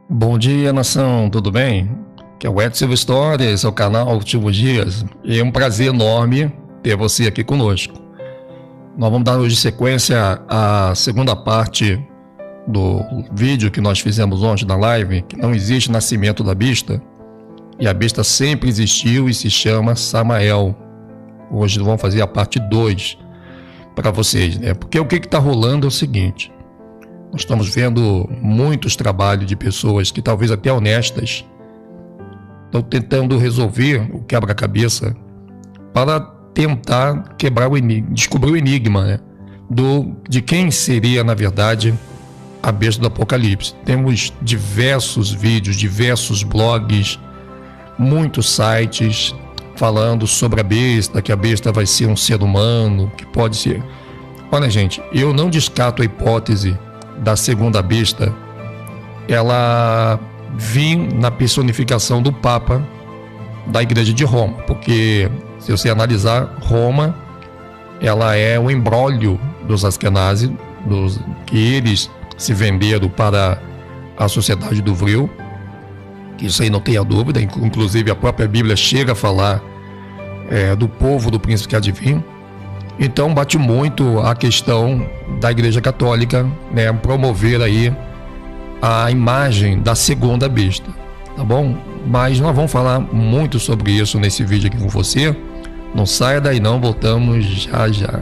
Bom dia, nação, tudo bem? Que é o Edson Silva História, esse é o canal Últimos Dias, e é um prazer enorme ter você aqui conosco. Nós vamos dar hoje sequência à segunda parte do vídeo que nós fizemos ontem na live, que não existe nascimento da besta, e a besta sempre existiu e se chama Samael. Hoje vamos fazer a parte 2 para vocês, né? Porque o que está rolando é o seguinte: nós estamos vendo muitos trabalhos de pessoas que talvez até honestas estão tentando resolver o quebra-cabeça para tentar quebrar o enigma, descobrir o enigma, né? De quem seria, na verdade, a besta do Apocalipse. Temos diversos vídeos, diversos blogs, muitos sites falando sobre a besta, que a besta vai ser um ser humano, que pode ser... Olha, gente, eu não descarto a hipótese da segunda besta ela vir na personificação do Papa da Igreja de Roma, porque se você analisar, Roma ela é o imbróglio dos Askenazi, que eles se venderam para a sociedade do Vril, que isso aí não tenha dúvida, inclusive a própria Bíblia chega a falar do povo do príncipe que há de vir. Então bate muito a questão da Igreja Católica, né, promover aí a imagem da segunda besta, tá bom? Mas nós vamos falar muito sobre isso nesse vídeo aqui com você. Não saia daí não, voltamos já já.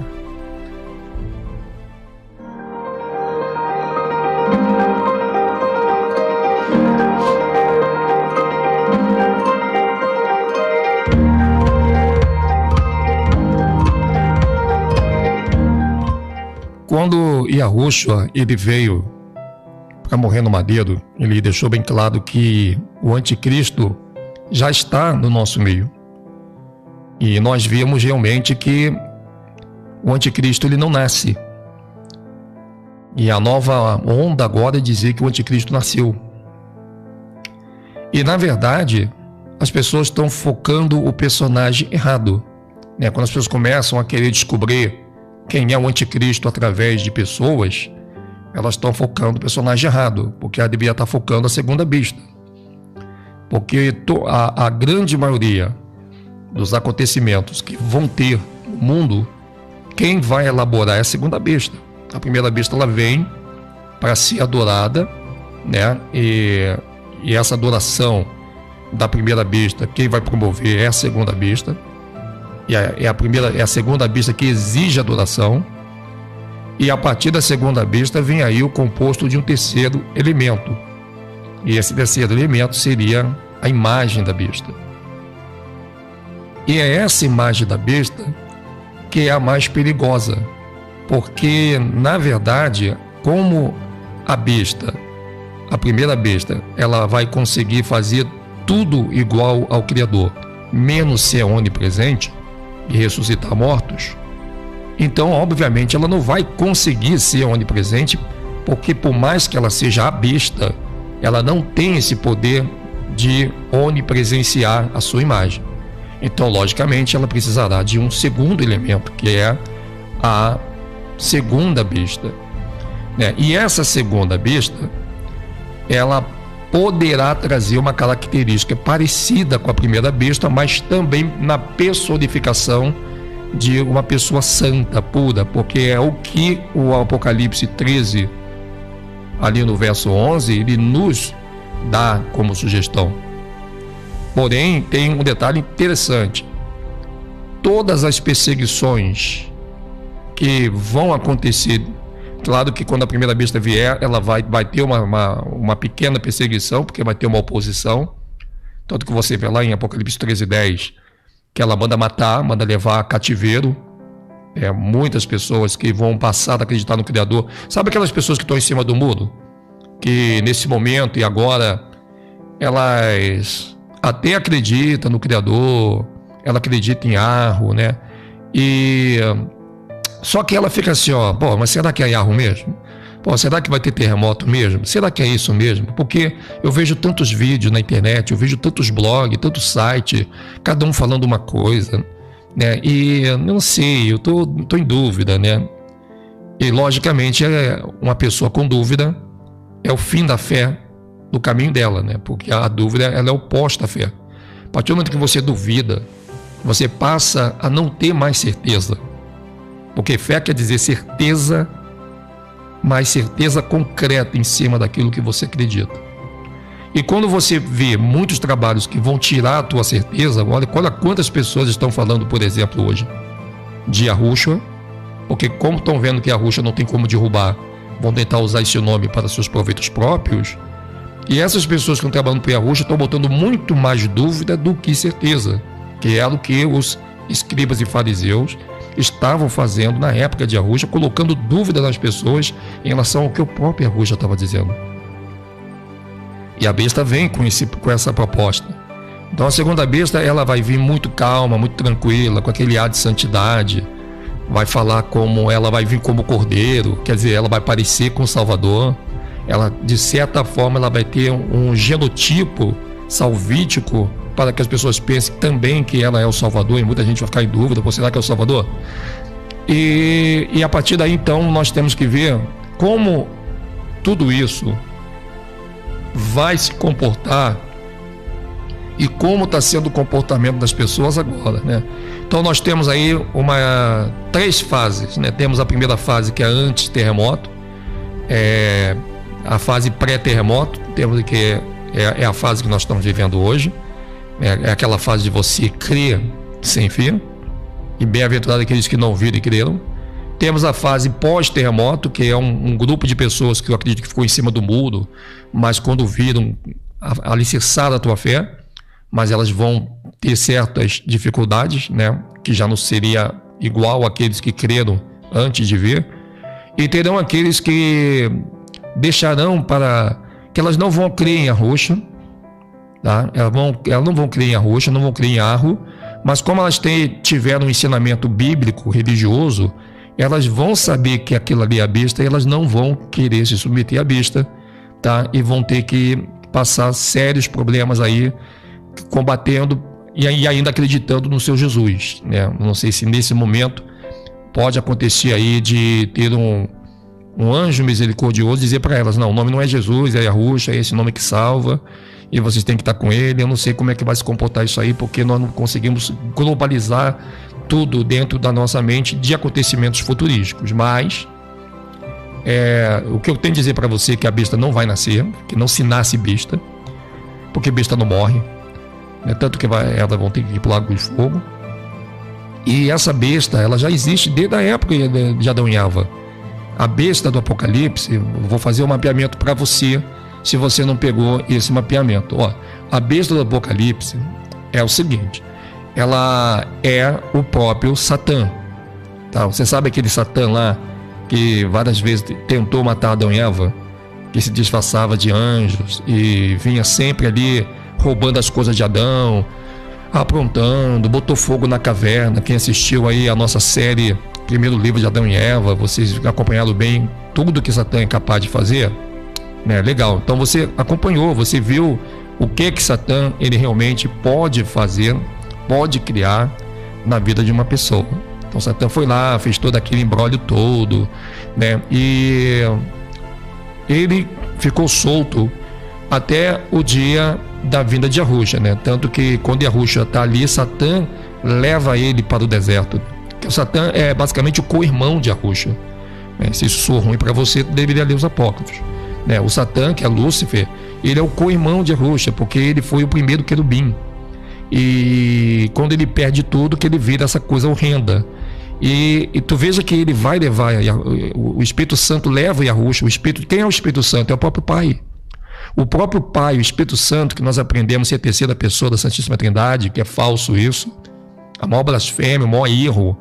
Quando Yahushua ele veio para morrer no madeiro, ele deixou bem claro que o anticristo já está no nosso meio. E nós vimos realmente que o anticristo ele não nasce. E a nova onda agora é dizer que o anticristo nasceu. E na verdade, as pessoas estão focando o personagem errado, né? Quando as pessoas começam a querer descobrir quem é o anticristo através de pessoas, elas estão focando o personagem errado, porque ela deveria estar focando a segunda besta. Porque a grande maioria dos acontecimentos que vão ter no mundo, quem vai elaborar é a segunda besta. A primeira besta ela vem para ser adorada, né? E essa adoração da primeira besta, quem vai promover é a segunda besta. E é a segunda besta que exige adoração, e a partir da segunda besta vem aí o composto de um terceiro elemento, e esse terceiro elemento seria a imagem da besta. E é essa imagem da besta que é a mais perigosa, porque na verdade, como a besta, a primeira besta, ela vai conseguir fazer tudo igual ao Criador, menos ser onipresente e ressuscitar mortos, então obviamente ela não vai conseguir ser onipresente, porque por mais que ela seja a besta, ela não tem esse poder de onipresenciar a sua imagem. Então logicamente ela precisará de um segundo elemento, que é a segunda besta, né? E essa segunda besta ela poderá trazer uma característica parecida com a primeira besta, mas também na personificação de uma pessoa santa, pura, porque é o que o Apocalipse 13, ali no verso 11, ele nos dá como sugestão. Porém, tem um detalhe interessante: todas as perseguições que vão acontecer, claro que quando a primeira besta vier, ela vai ter uma pequena perseguição, porque vai ter uma oposição. Tanto que você vê lá em Apocalipse 13:10, que ela manda matar, manda levar a cativeiro muitas pessoas que vão passar a acreditar no Criador. Sabe aquelas pessoas que estão em cima do muro? Que nesse momento e agora, elas até acreditam no Criador, ela acredita em Arro, né? Só que ela fica assim, ó, pô, mas será que é Arro mesmo? Pô, será que vai ter terremoto mesmo? Será que é isso mesmo? Porque eu vejo tantos vídeos na internet, eu vejo tantos blogs, tantos sites, cada um falando uma coisa, né? E eu não sei, eu tô em dúvida, né? E logicamente uma pessoa com dúvida é o fim da fé do caminho dela, né? Porque a dúvida, ela é oposta à fé. A partir do momento que você duvida, você passa a não ter mais certeza. Porque fé quer dizer certeza, mas certeza concreta em cima daquilo que você acredita. E quando você vê muitos trabalhos que vão tirar a tua certeza, olha quantas pessoas estão falando, por exemplo, hoje, de Yahushua, porque como estão vendo que Yahushua não tem como derrubar, vão tentar usar esse nome para seus proveitos próprios, e essas pessoas que estão trabalhando para Yahushua estão botando muito mais dúvida do que certeza, que era o que os escribas e fariseus estavam fazendo na época de Yahushua, colocando dúvida nas pessoas em relação ao que o próprio Yahushua estava dizendo. E a besta vem com essa proposta. Então a segunda besta, ela vai vir muito calma, muito tranquila, com aquele ar de santidade, vai falar como ela vai vir como cordeiro, quer dizer, ela vai parecer com o Salvador, ela, de certa forma, ela vai ter um genotipo salvítico para que as pessoas pensem também que ela é o Salvador, e muita gente vai ficar em dúvida, será que é o Salvador? E a partir daí, então, nós temos que ver como tudo isso vai se comportar e como está sendo o comportamento das pessoas agora, né? Então nós temos aí três fases, né? Temos a primeira fase, que é antes terremoto, a fase pré-terremoto, temos que é a fase que nós estamos vivendo hoje, é aquela fase de você crer sem fim, e bem-aventurado aqueles que não viram e creram. Temos a fase pós-terremoto, que é um grupo de pessoas que eu acredito que ficou em cima do muro, mas quando viram, alicerçaram a tua fé, mas elas vão ter certas dificuldades, né? Que já não seria igual àqueles que creram antes de ver. E terão aqueles que deixarão que elas não vão crer em Yahushua, tá? Elas não vão crer em Yahushua, não vão crer em Yahu, mas como elas tiveram um ensinamento bíblico, religioso, elas vão saber que aquilo ali é a besta e elas não vão querer se submeter à besta, tá? E vão ter que passar sérios problemas aí, combatendo e ainda acreditando no seu Jesus, né? Não sei se nesse momento pode acontecer aí de ter um anjo misericordioso dizer para elas: não, o nome não é Jesus, é Yahushua, é esse nome que salva e vocês têm que estar com ele. Eu não sei como é que vai se comportar isso aí, porque nós não conseguimos globalizar tudo dentro da nossa mente de acontecimentos futurísticos, mas o que eu tenho a dizer para você é que a besta não vai nascer, que não se nasce besta, porque besta não morre, né? Tanto que elas vão ter que ir para o lago de fogo. E essa besta, ela já existe desde a época de Adão e Eva. A besta do Apocalipse, eu vou fazer um mapeamento para você, se você não pegou esse mapeamento. A besta do Apocalipse é o seguinte: ela é o próprio Satã, tá? Você sabe aquele Satã lá que várias vezes tentou matar Adão e Eva, que se disfarçava de anjos e vinha sempre ali roubando as coisas de Adão, aprontando, botou fogo na caverna. Quem assistiu aí a nossa série Primeiro Livro de Adão e Eva, vocês acompanharam bem tudo que Satã é capaz de fazer, né? Legal, então você acompanhou, você viu o que Satã ele realmente pode fazer, pode criar na vida de uma pessoa. Então Satã foi lá, fez todo aquele imbróglio todo, né? E ele ficou solto até o dia da vinda de Yahushua, né? Tanto que quando Yahushua está ali, Satã leva ele para o deserto. O Satã é basicamente o co-irmão de Yahushua, né? Se isso soa ruim para você, deveria ler os apócrifos, né? O Satã, que é Lúcifer, ele é o co-irmão de Yahushua, porque ele foi o primeiro querubim. E quando ele perde tudo, que ele vira essa coisa horrenda. E tu veja que ele vai levar, o Espírito Santo leva Yahushua. Quem é o Espírito Santo? É o próprio Pai. O próprio Pai, o Espírito Santo, que nós aprendemos ser a terceira pessoa da Santíssima Trindade, que é falso isso, a maior blasfêmia, o maior erro.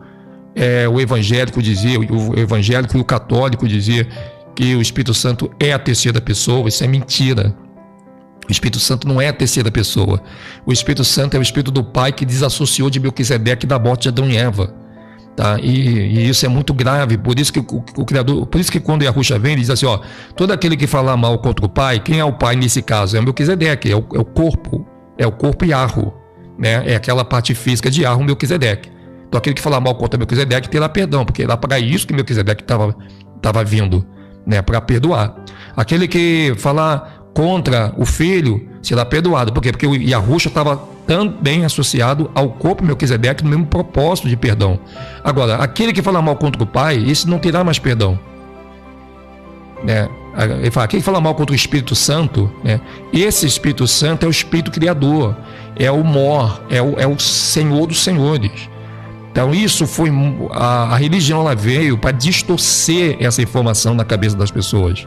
O evangélico e o católico dizer que o Espírito Santo é a terceira pessoa. Isso é mentira. O Espírito Santo não é a terceira pessoa. O Espírito Santo é o Espírito do Pai que desassociou de Melquisedeque da morte de Adão e Eva, tá? E isso é muito grave. Por isso que o Criador, por isso que quando Yahushua vem, ele diz assim: todo aquele que falar mal contra o Pai, quem é o Pai nesse caso? É o Melquisedeque, é o corpo Yahu, né? É aquela parte física de Yahu, Melquisedeque. Então aquele que falar mal contra Melquisedeque terá perdão, porque era para isso que Melquisedeque estava vindo, né? Para perdoar. Aquele que falar contra o filho, será perdoado. Por quê? Porque o Yahushua estava também associado ao corpo Melquisedeque no mesmo propósito de perdão. Agora, aquele que fala mal contra o pai, esse não terá mais perdão. Né? Ele fala, quem fala mal contra o Espírito Santo, né? Esse Espírito Santo é o Espírito Criador, é o Mor, é o Senhor dos Senhores. Então isso foi, a religião ela veio para distorcer essa informação na cabeça das pessoas.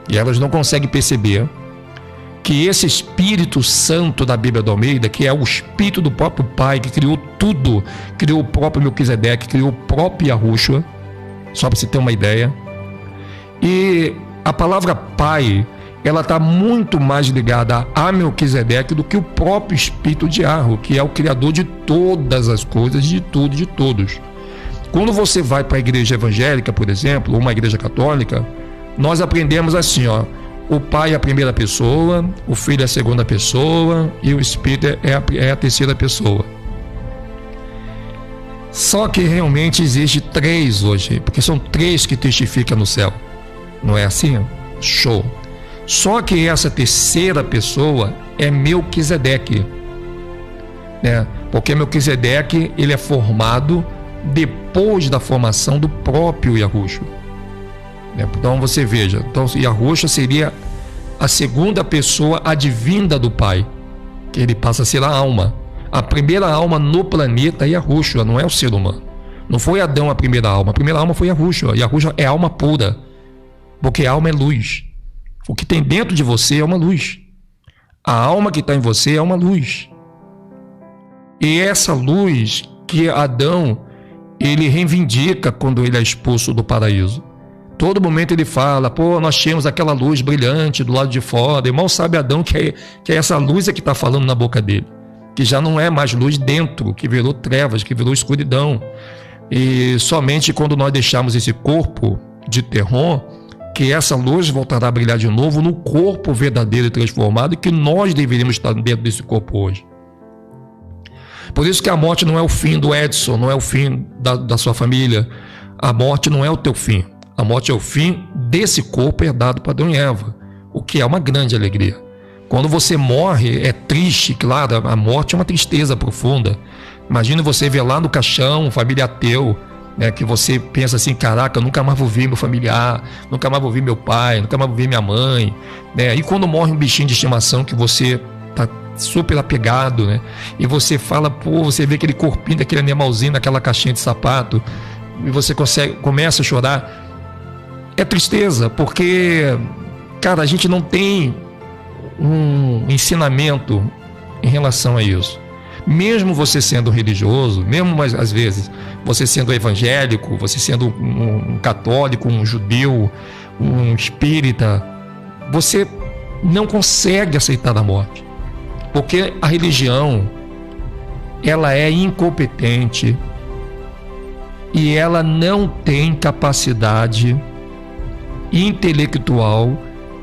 E elas não conseguem perceber que esse Espírito Santo da Bíblia do Almeida, que é o Espírito do próprio Pai, que criou tudo, criou o próprio Melquisedeque, criou o próprio Yahushua, só para você ter uma ideia. E a palavra Pai, ela está muito mais ligada a Melquisedeque do que o próprio Espírito de Yahweh, que é o Criador de todas as coisas, de tudo, de todos. Quando você vai para a igreja evangélica, por exemplo, ou uma igreja católica, nós aprendemos assim, ó, o Pai é a primeira pessoa, o Filho é a segunda pessoa e o Espírito é a terceira pessoa. Só que realmente existe três hoje, porque são três que testificam no céu. Não é assim? Show. Só que essa terceira pessoa é Melquisedeque, né? Porque Melquisedeque, ele é formado depois da formação do próprio Yahushua. Então você veja, então Yahushua seria a segunda pessoa advinda do Pai, que ele passa a ser a alma. A primeira alma no planeta é Yahushua, não é o ser humano. Não foi Adão a primeira alma foi Yahushua. Yahushua é alma pura, porque a alma é luz. O que tem dentro de você é uma luz. A alma que está em você é uma luz. E essa luz que Adão, ele reivindica quando ele é expulso do paraíso. Todo momento ele fala, pô, nós tínhamos aquela luz brilhante do lado de fora. E mal sabe Adão que é essa luz que está falando na boca dele. Que já não é mais luz dentro, que virou trevas, que virou escuridão. E somente quando nós deixarmos esse corpo de terror, que essa luz voltará a brilhar de novo no corpo verdadeiro e transformado, e que nós deveríamos estar dentro desse corpo hoje. Por isso que a morte não é o fim do Edson, não é o fim da sua família. A morte não é o teu fim. A morte é o fim desse corpo herdado para Adão e Eva, o que é uma grande alegria. Quando você morre, é triste, claro, a morte é uma tristeza profunda. Imagina você ver lá no caixão, família ateu, né, que você pensa assim, caraca, eu nunca mais vou ver meu familiar, nunca mais vou ver meu pai, nunca mais vou ver minha mãe, né? E quando morre um bichinho de estimação que você tá super apegado, né? E você fala, pô, você vê aquele corpinho daquele animalzinho naquela caixinha de sapato e você começa a chorar. É tristeza, porque, cara, a gente não tem um ensinamento em relação a isso. Mesmo você sendo religioso, mesmo às vezes você sendo evangélico, você sendo um católico, um judeu, um espírita, você não consegue aceitar a morte, porque a religião, ela é incompetente e ela não tem capacidade intelectual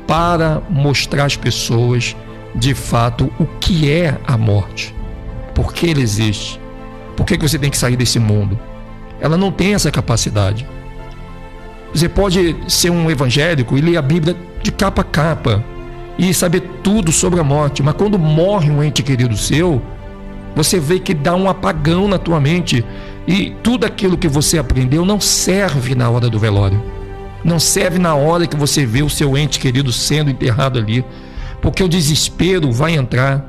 para mostrar às pessoas de fato o que é a morte, por que ela existe, por que você tem que sair desse mundo. Ela não tem essa capacidade. Você pode ser um evangélico e ler a Bíblia de capa a capa e saber tudo sobre a morte, mas quando morre um ente querido seu, você vê que dá um apagão na tua mente e tudo aquilo que você aprendeu não serve na hora do velório. Não serve na hora que você vê o seu ente querido sendo enterrado ali, porque o desespero vai entrar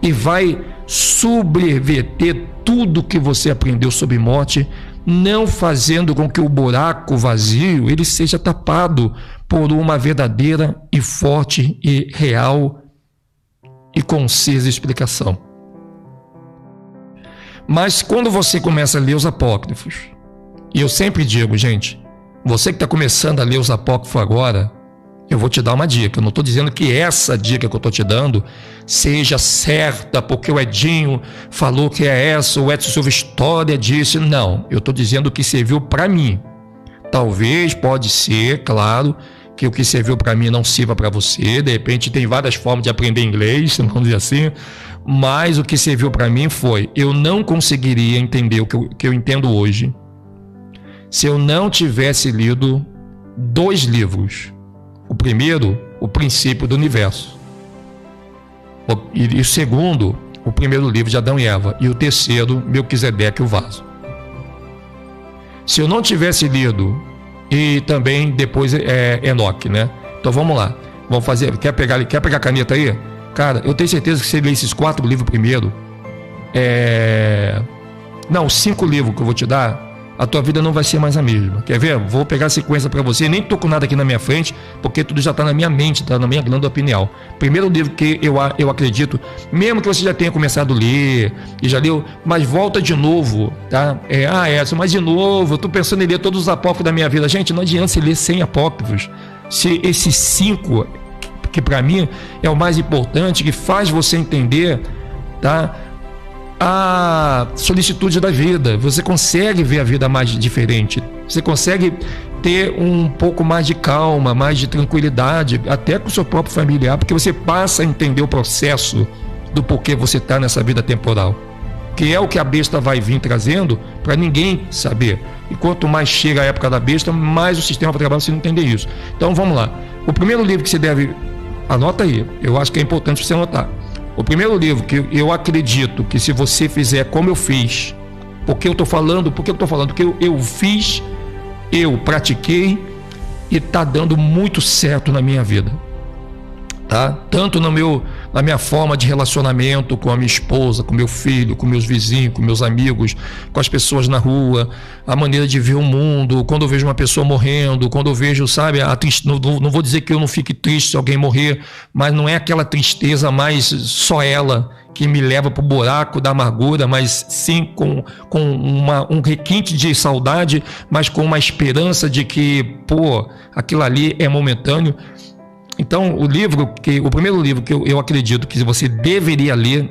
e vai subverter tudo que você aprendeu sobre morte, não fazendo com que o buraco vazio ele seja tapado por uma verdadeira e forte e real e concisa explicação. Mas quando você começa a ler os apócrifos, e eu sempre digo, gente, você que está começando a ler os apócrifos agora, eu vou te dar uma dica. Eu não estou dizendo que essa dica que eu estou te dando seja certa, porque o Edinho falou que é essa, o Edson Silva História disse. Não, eu estou dizendo o que serviu para mim. Talvez, pode ser, claro, que o que serviu para mim não sirva para você. De repente tem várias formas de aprender inglês, vamos dizer assim. Mas o que serviu para mim foi, eu não conseguiria entender o que eu entendo hoje se eu não tivesse lido 2 livros. O primeiro, O Princípio do Universo. E o segundo, o primeiro livro de Adão e Eva. E o terceiro, Melquisedeque e o Vaso. Se eu não tivesse lido, e também depois Enoque, né? Então vamos lá. Vamos fazer. Quer pegar a caneta aí? Cara, eu tenho certeza que se você ler esses 4 livros primeiro, não, 5 livros que eu vou te dar, a tua vida não vai ser mais a mesma. Quer ver? Vou pegar a sequência para você. Nem tô com nada aqui na minha frente, porque tudo já está na minha mente, está na minha glândula pineal. Primeiro livro que eu acredito, mesmo que você já tenha começado a ler e já leu, mas volta de novo, tá? Mas de novo, eu tô pensando em ler todos os apócrifos da minha vida. Gente, não adianta você ler 100 apócrifos. Se esses 5, que para mim é o mais importante, que faz você entender, tá? A solicitude da vida, você consegue ver a vida mais diferente, você consegue ter um pouco mais de calma, mais de tranquilidade, até com o seu próprio familiar, porque você passa a entender o processo do porquê você está nessa vida temporal, que é o que a besta vai vir trazendo para ninguém saber. E quanto mais chega a época da besta, mais o sistema vai trabalhar para você entender isso. Então vamos lá. O primeiro livro que você deve, anota aí, eu acho que é importante você anotar. O primeiro livro que eu acredito que se você fizer como eu fiz, por que eu estou falando? Porque eu fiz, eu pratiquei e está dando muito certo na minha vida, tá? Tanto na minha forma de relacionamento com a minha esposa, com meu filho, com meus vizinhos, com meus amigos, com as pessoas na rua, a maneira de ver o mundo, quando eu vejo uma pessoa morrendo, quando eu vejo, sabe, não vou dizer que eu não fique triste se alguém morrer, mas não é aquela tristeza mais só ela que me leva para o buraco da amargura, mas sim com um requinte de saudade, mas com uma esperança de que, aquilo ali é momentâneo. Então, o primeiro livro que eu acredito que você deveria ler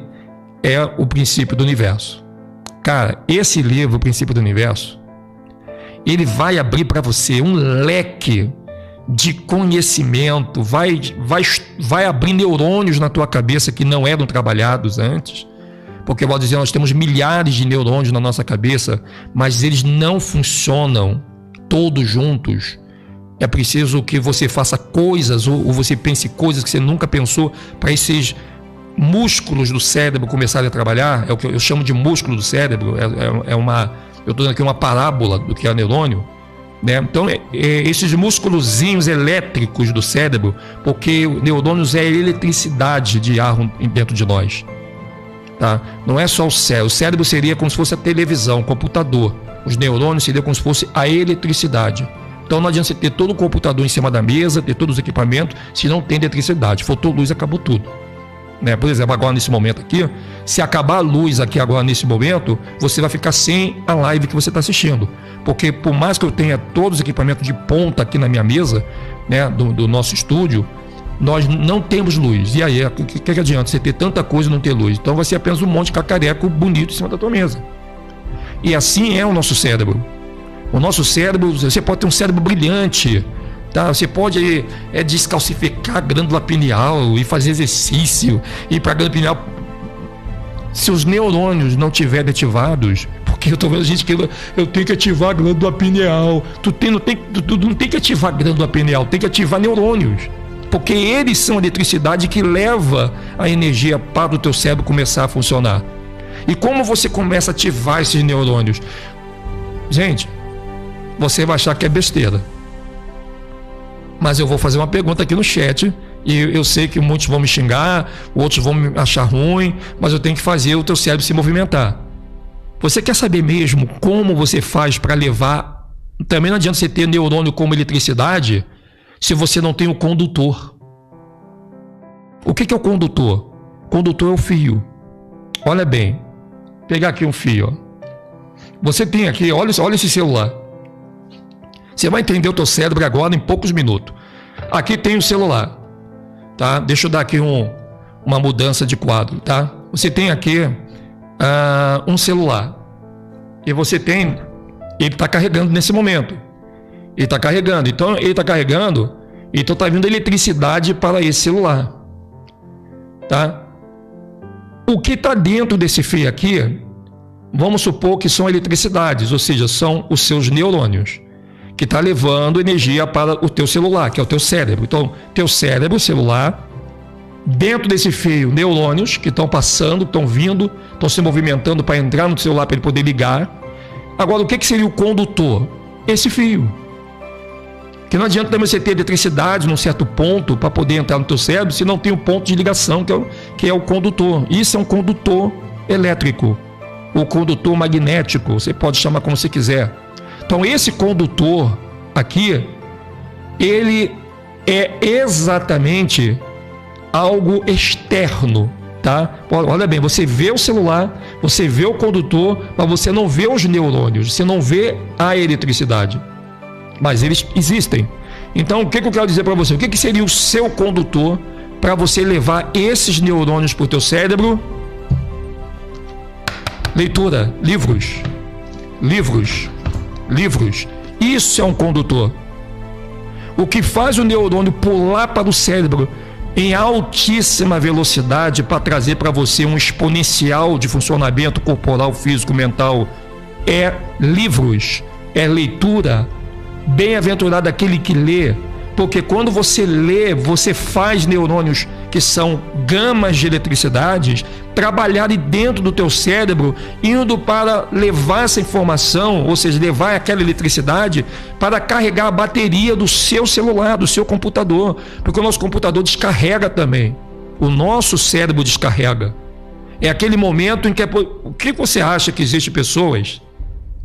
é O Princípio do Universo. Cara, esse livro, O Princípio do Universo, ele vai abrir para você um leque de conhecimento, vai abrir neurônios na tua cabeça que não eram trabalhados antes. Porque, vou dizer, nós temos milhares de neurônios na nossa cabeça, mas eles não funcionam todos juntos. É preciso que você faça coisas ou você pense coisas que você nunca pensou para esses músculos do cérebro começarem a trabalhar. É o que eu chamo de músculo do cérebro. Eu estou dando aqui uma parábola do que é neurônio, né? Então, esses músculozinhos elétricos do cérebro, porque neurônios é eletricidade de ar dentro de nós, tá? Não é só o cérebro. O cérebro seria como se fosse a televisão, o computador. Os neurônios seriam como se fosse a eletricidade. Então não adianta você ter todo o computador em cima da mesa, ter todos os equipamentos, se não tem eletricidade. Faltou luz, acabou tudo, né? Por exemplo, agora nesse momento aqui, se acabar a luz aqui agora nesse momento, você vai ficar sem a live que você está assistindo. Porque por mais que eu tenha todos os equipamentos de ponta aqui na minha mesa, né, do nosso estúdio, nós não temos luz. E aí, o que adianta você ter tanta coisa e não ter luz? Então vai ser apenas um monte de cacareco bonito em cima da tua mesa. E assim é o nosso cérebro. O nosso cérebro, você pode ter um cérebro brilhante, tá? Você pode descalcificar a glândula pineal e fazer exercício, ir para a glândula pineal. Se os neurônios não estiverem ativados, porque eu estou vendo gente que eu tenho que ativar a glândula pineal. Tu não tem que ativar a glândula pineal, tem que ativar neurônios, porque eles são a eletricidade que leva a energia para o teu cérebro começar a funcionar. E como você começa a ativar esses neurônios? Gente, você vai achar que é besteira, mas eu vou fazer uma pergunta aqui no chat, e eu sei que muitos vão me xingar, outros vão me achar ruim, mas eu tenho que fazer o teu cérebro se movimentar. Você quer saber mesmo como você faz para levar? Também não adianta você ter neurônio como eletricidade se você não tem o condutor. O que é o condutor? O condutor é o fio. Olha bem, vou pegar aqui um fio, ó. Você tem aqui, olha esse celular. Você vai entender o teu cérebro agora em poucos minutos. Aqui tem o celular, tá? Deixa eu dar aqui uma mudança de quadro, tá? Você tem aqui um celular. E você tem... Ele está carregando nesse momento. Ele está carregando. Então, ele está carregando. Então, está vindo eletricidade para esse celular. Tá? O que está dentro desse fio aqui, vamos supor que são eletricidades, ou seja, são os seus neurônios, que está levando energia para o teu celular, que é o teu cérebro. Então, teu cérebro, celular, dentro desse fio, neurônios que estão passando, estão vindo, estão se movimentando para entrar no celular para ele poder ligar. Agora, o que seria o condutor? Esse fio. Que não adianta também você ter eletricidade num certo ponto para poder entrar no teu cérebro se não tem um ponto de ligação, que é o condutor. Isso é um condutor elétrico, ou condutor magnético, você pode chamar como você quiser. Então, esse condutor aqui, ele é exatamente algo externo, tá? Olha bem, você vê o celular, você vê o condutor, mas você não vê os neurônios, você não vê a eletricidade. Mas eles existem. Então, o que eu quero dizer para você? O que seria o seu condutor para você levar esses neurônios para o teu cérebro? Leitura, livros. Isso é um condutor. O que faz o neurônio pular para o cérebro em altíssima velocidade para trazer para você um exponencial de funcionamento corporal, físico, mental é livros, é leitura. Bem-aventurado aquele que lê, porque quando você lê, você faz neurônios que são gamas de eletricidade trabalharem dentro do teu cérebro, indo para levar essa informação, ou seja, levar aquela eletricidade para carregar a bateria do seu celular, do seu computador, porque o nosso computador descarrega também, o nosso cérebro descarrega. É aquele momento em que o que você acha que existem pessoas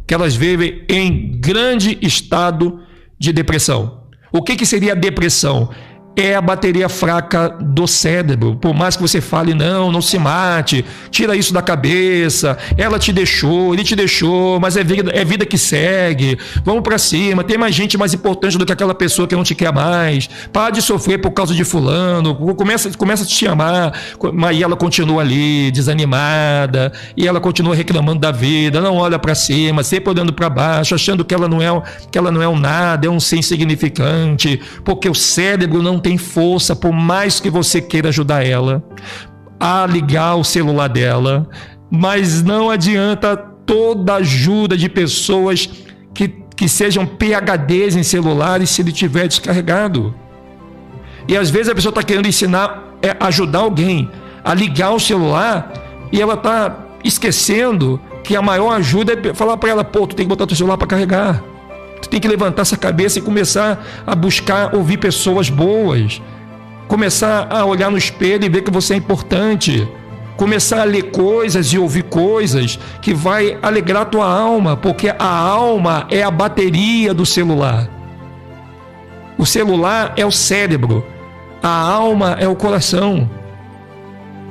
que elas vivem em grande estado de depressão? O que seria a depressão? É a bateria fraca do cérebro. Por mais que você fale, não se mate, tira isso da cabeça, ela te deixou, ele te deixou, mas é vida que segue, vamos para cima, tem mais gente mais importante do que aquela pessoa que não te quer mais, para de sofrer por causa de fulano, começa a te amar, mas ela continua ali, desanimada, e ela continua reclamando da vida, não olha para cima, sempre olhando para baixo, achando que ela não é um nada, é um ser insignificante, porque o cérebro não tem força, por mais que você queira ajudar ela a ligar o celular dela, mas não adianta toda ajuda de pessoas que sejam PhDs em celulares se ele tiver descarregado. E às vezes a pessoa está querendo ajudar alguém a ligar o celular e ela está esquecendo que a maior ajuda é falar para ela, tu tem que botar teu celular para carregar. Tu tem que levantar essa cabeça e começar a buscar ouvir pessoas boas. Começar a olhar no espelho e ver que você é importante. Começar a ler coisas e ouvir coisas que vai alegrar a tua alma, porque a alma é a bateria do celular. O celular é o cérebro. A alma é o coração.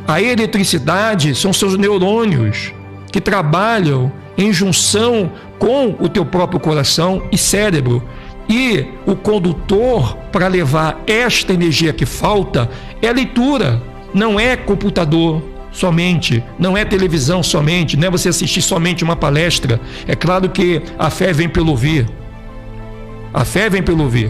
A eletricidade são seus neurônios que trabalham em junção com o teu próprio coração e cérebro. E o condutor para levar esta energia que falta é a leitura, não é computador somente, não é televisão somente, não é você assistir somente uma palestra. É claro que a fé vem pelo ouvir. A fé vem pelo ouvir.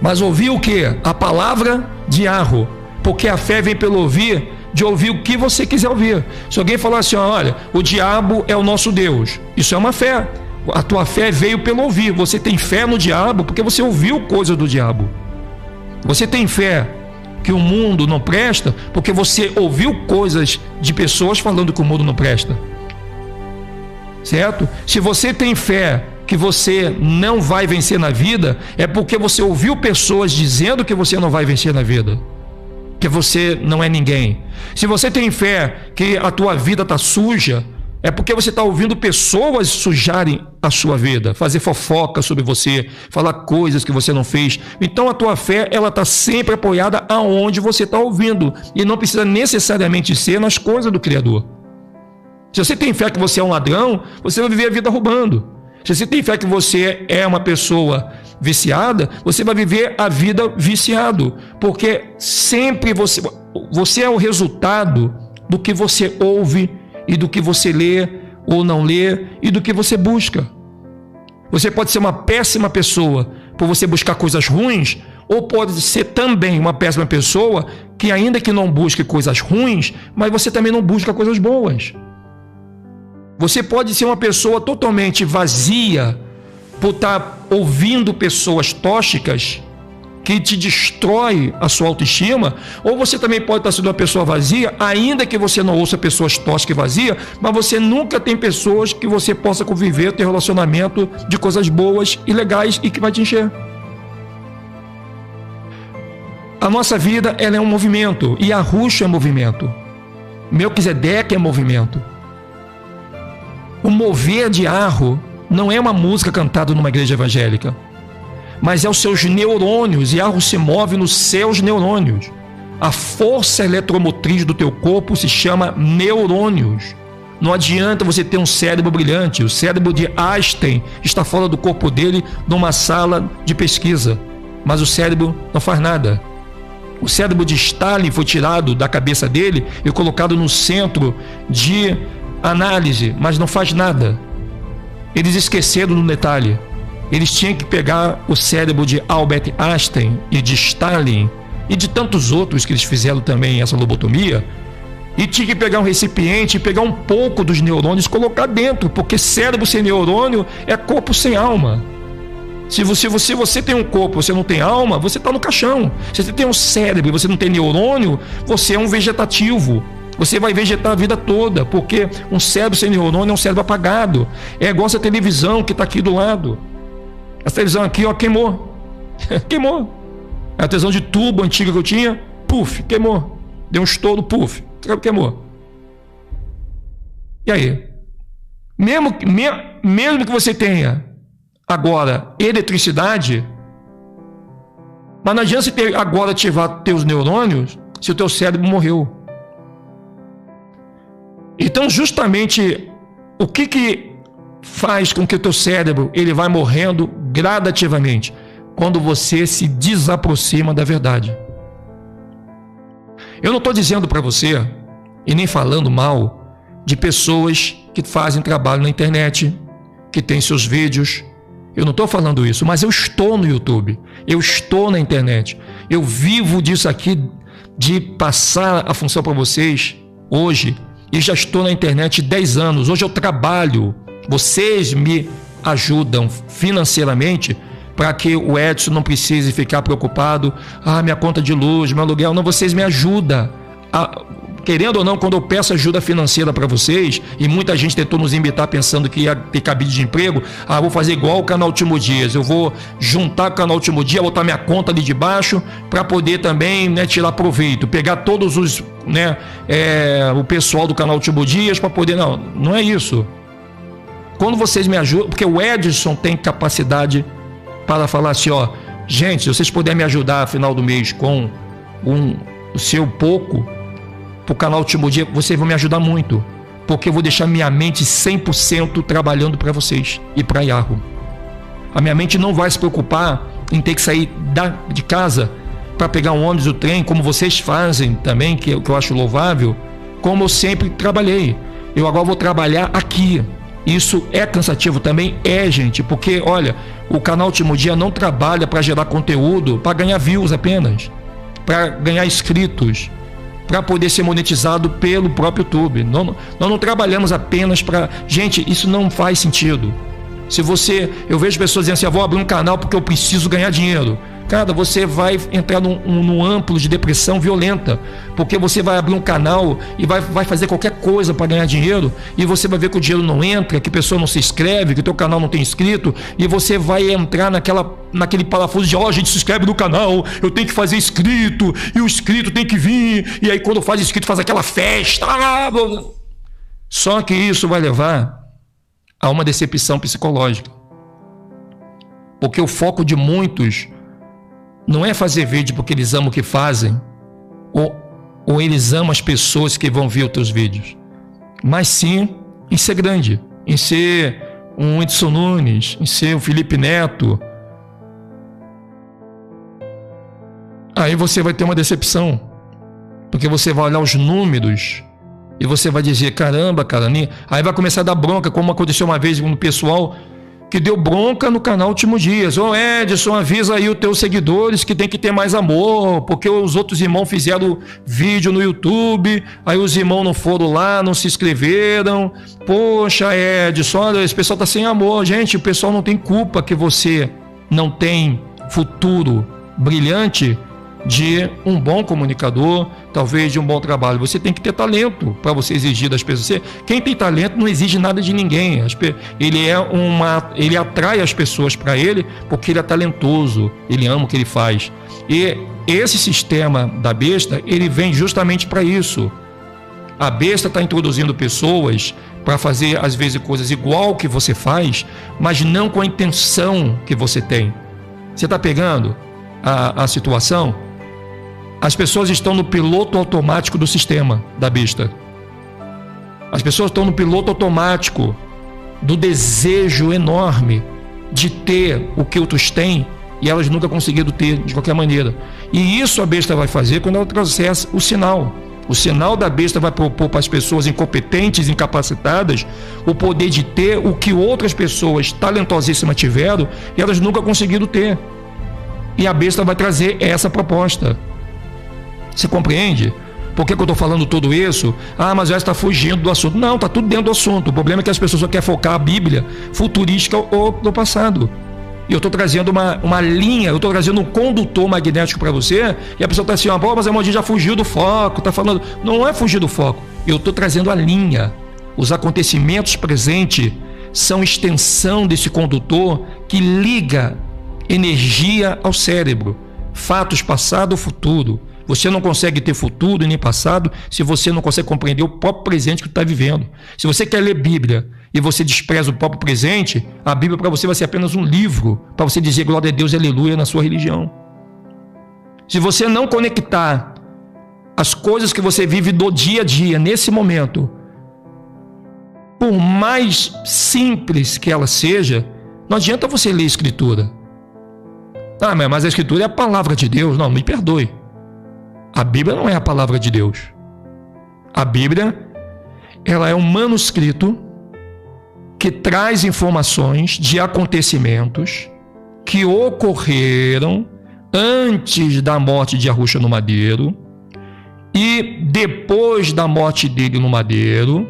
Mas ouvir o quê? A palavra de Arro, porque a fé vem pelo ouvir, de ouvir o que você quiser ouvir. Se alguém falar assim, olha, o diabo é o nosso Deus, isso é uma fé. A tua fé veio pelo ouvir. Você tem fé no diabo porque você ouviu coisa do diabo. Você tem fé que o mundo não presta porque você ouviu coisas de pessoas falando que o mundo não presta. Certo? Se você tem fé que você não vai vencer na vida, é porque você ouviu pessoas dizendo que você não vai vencer na vida, que você não é ninguém. Se você tem fé que a tua vida está suja, é porque você está ouvindo pessoas sujarem a sua vida, fazer fofoca sobre você, falar coisas que você não fez. Então a tua fé, ela está sempre apoiada aonde você está ouvindo, e não precisa necessariamente ser nas coisas do Criador. Se você tem fé que você é um ladrão, você vai viver a vida roubando. Se você tem fé que você é uma pessoa viciada, você vai viver a vida viciado, porque sempre você é o resultado do que você ouve e do que você lê ou não lê e do que você busca. Você pode ser uma péssima pessoa por você buscar coisas ruins, ou pode ser também uma péssima pessoa que, ainda que não busque coisas ruins, mas você também não busca coisas boas. Você pode ser uma pessoa totalmente vazia por estar ouvindo pessoas tóxicas que te destrói a sua autoestima, ou você também pode estar sendo uma pessoa vazia, ainda que você não ouça pessoas tóxicas e vazias, mas você nunca tem pessoas que você possa conviver, ter relacionamento de coisas boas e legais e que vai te encher. A nossa vida, ela é um movimento, e Arusha é movimento. Melquisedeque é movimento. O mover de Arro não é uma música cantada numa igreja evangélica, mas é os seus neurônios, e Arro se move nos seus neurônios. A força eletromotriz do teu corpo se chama neurônios. Não adianta você ter um cérebro brilhante. O cérebro de Einstein está fora do corpo dele numa sala de pesquisa, mas o cérebro não faz nada. O cérebro de Stalin foi tirado da cabeça dele e colocado no centro de análise, mas não faz nada. Eles esqueceram no detalhe. Eles tinham que pegar o cérebro de Albert Einstein e de Stalin e de tantos outros que eles fizeram também essa lobotomia, e tinha que pegar um recipiente e pegar um pouco dos neurônios e colocar dentro, porque cérebro sem neurônio é corpo sem alma. Se você tem um corpo, você não tem alma, você está no caixão. Se você tem um cérebro e você não tem neurônio, você é um vegetativo. Você vai vegetar a vida toda, porque um cérebro sem neurônio é um cérebro apagado. É igual essa televisão que está aqui do lado. Essa televisão aqui, ó, queimou. Queimou. A televisão de tubo antiga que eu tinha, puf, queimou. Deu um estouro, puf, queimou. E aí? Mesmo que você tenha agora eletricidade, mas não adianta você agora ativar teus neurônios se o teu cérebro morreu. Então, justamente, o que faz com que o teu cérebro ele vai morrendo gradativamente? Quando você se desaproxima da verdade. Eu não estou dizendo para você, e nem falando mal, de pessoas que fazem trabalho na internet, que têm seus vídeos. Eu não estou falando isso, mas eu estou no YouTube, eu estou na internet. Eu vivo disso aqui, de passar a função para vocês hoje, e já estou na internet 10 anos. Hoje eu trabalho, vocês me ajudam financeiramente para que o Edson não precise ficar preocupado. Minha conta de luz, meu aluguel. Não, vocês me ajudam. Querendo ou não, quando eu peço ajuda financeira para vocês, e muita gente tentou nos imitar pensando que ia ter cabide de emprego, vou fazer igual o canal Último Dias, eu vou juntar com o canal Último Dia, botar minha conta ali de baixo, para poder também, tirar proveito, pegar todos os, o pessoal do canal Último Dias para poder, não é isso. Quando vocês me ajudam, porque o Edson tem capacidade para falar assim, gente, se vocês puderem me ajudar no final do mês com o seu pouco, para o canal Último Dia, vocês vão me ajudar muito, porque eu vou deixar minha mente 100% trabalhando para vocês e para Yahoo. A minha mente não vai se preocupar em ter que sair de casa para pegar um ônibus, o trem, como vocês fazem também, que eu acho louvável, como eu sempre trabalhei. Eu agora vou trabalhar aqui. Isso é cansativo também, gente, porque, olha, o canal Último Dia não trabalha para gerar conteúdo, para ganhar views apenas, para ganhar inscritos, para poder ser monetizado pelo próprio YouTube. Nós não trabalhamos apenas para... Gente, isso não faz sentido. Eu vejo pessoas dizendo assim, vou abrir um canal porque eu preciso ganhar dinheiro. Cara, você vai entrar num amplo de depressão violenta, porque você vai abrir um canal e vai fazer qualquer coisa para ganhar dinheiro, e você vai ver que o dinheiro não entra, que a pessoa não se inscreve, que o teu canal não tem inscrito, e você vai entrar naquele parafuso de, a gente se inscreve no canal, eu tenho que fazer inscrito, e o inscrito tem que vir, e aí quando faz inscrito faz aquela festa. Só que isso vai levar a uma decepção psicológica, porque o foco de muitos não é fazer vídeo porque eles amam o que fazem, ou eles amam as pessoas que vão ver os teus vídeos, mas sim em ser grande, em ser um Edson Nunes, em ser o Felipe Neto. Aí você vai ter uma decepção, porque você vai olhar os números e você vai dizer, caramba, cara, aí vai começar a dar bronca, como aconteceu uma vez com o pessoal que deu bronca no canal Últimos Dias. Ô Edson, avisa aí os teus seguidores que tem que ter mais amor, porque os outros irmãos fizeram vídeo no YouTube, aí os irmãos não foram lá, não se inscreveram. Poxa, Edson, olha, esse pessoal tá sem amor. Gente, o pessoal não tem culpa que você não tem futuro brilhante de um bom comunicador, talvez de um bom trabalho. Você tem que ter talento para você exigir das pessoas. Quem tem talento não exige nada de ninguém. Ele atrai as pessoas para ele porque ele é talentoso, ele ama o que ele faz. E esse sistema da besta, ele vem justamente para isso. A besta está introduzindo pessoas para fazer às vezes coisas igual que você faz, mas não com a intenção que você tem. Você está pegando a situação? As pessoas estão no piloto automático do sistema da besta. As pessoas estão no piloto automático do desejo enorme de ter o que outros têm e elas nunca conseguiram ter de qualquer maneira. E isso a besta vai fazer quando ela trouxer o sinal. O sinal da besta vai propor para as pessoas incompetentes, incapacitadas, o poder de ter o que outras pessoas talentosíssimas tiveram e elas nunca conseguiram ter. E a besta vai trazer essa proposta. Você compreende? Por que eu estou falando tudo isso? Ah, mas já está fugindo do assunto. Não, está tudo dentro do assunto. O problema é que as pessoas só querem focar a Bíblia futurística ou do passado. E eu estou trazendo uma linha, eu estou trazendo um condutor magnético para você, e a pessoa está assim, mas a Modim já fugiu do foco, está falando. Não é fugir do foco. Eu estou trazendo a linha. Os acontecimentos presentes são extensão desse condutor que liga energia ao cérebro. Fatos passado ou futuro. Você não consegue ter futuro e nem passado se você não consegue compreender o próprio presente que está vivendo. Se você quer ler Bíblia e você despreza o próprio presente, a Bíblia para você vai ser apenas um livro para você dizer glória a Deus e aleluia na sua religião. Se você não conectar as coisas que você vive do dia a dia, nesse momento, por mais simples que ela seja, não adianta você ler a Escritura. Ah, mas a Escritura é a palavra de Deus. Não, me perdoe. A Bíblia não é a palavra de Deus. A Bíblia, ela é um manuscrito que traz informações de acontecimentos que ocorreram antes da morte de Arrucha no Madeiro e depois da morte dele no Madeiro,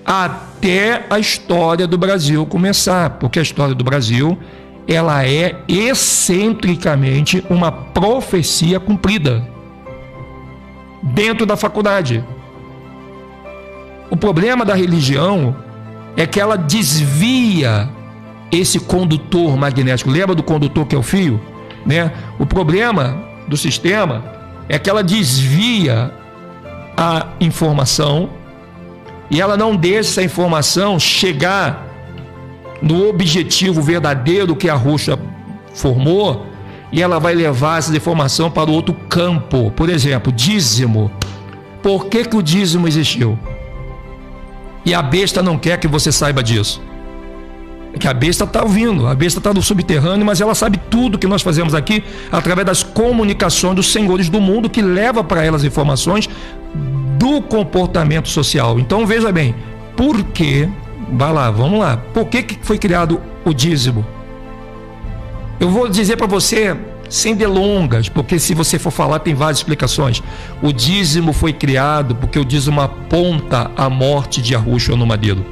até a história do Brasil começar, porque a história do Brasil, ela é excentricamente uma profecia cumprida dentro da faculdade. O problema da religião é que ela desvia esse condutor magnético. Lembra do condutor que é o fio? Né? O problema do sistema é que ela desvia a informação e ela não deixa essa informação chegar no objetivo verdadeiro que a Arrucha formou, e ela vai levar essa informação para o outro campo. Por exemplo, dízimo. Por que o dízimo existiu? E a besta não quer que você saiba disso. É que a besta está ouvindo, a besta está no subterrâneo, mas ela sabe tudo que nós fazemos aqui através das comunicações dos senhores do mundo, que leva para elas informações do comportamento social. Então veja bem, por que, vai lá, vamos lá, por que foi criado o dízimo? Eu vou dizer para você sem delongas, porque se você for falar tem várias explicações. O dízimo foi criado porque o dízimo aponta a morte de Arrucha no Madeiro.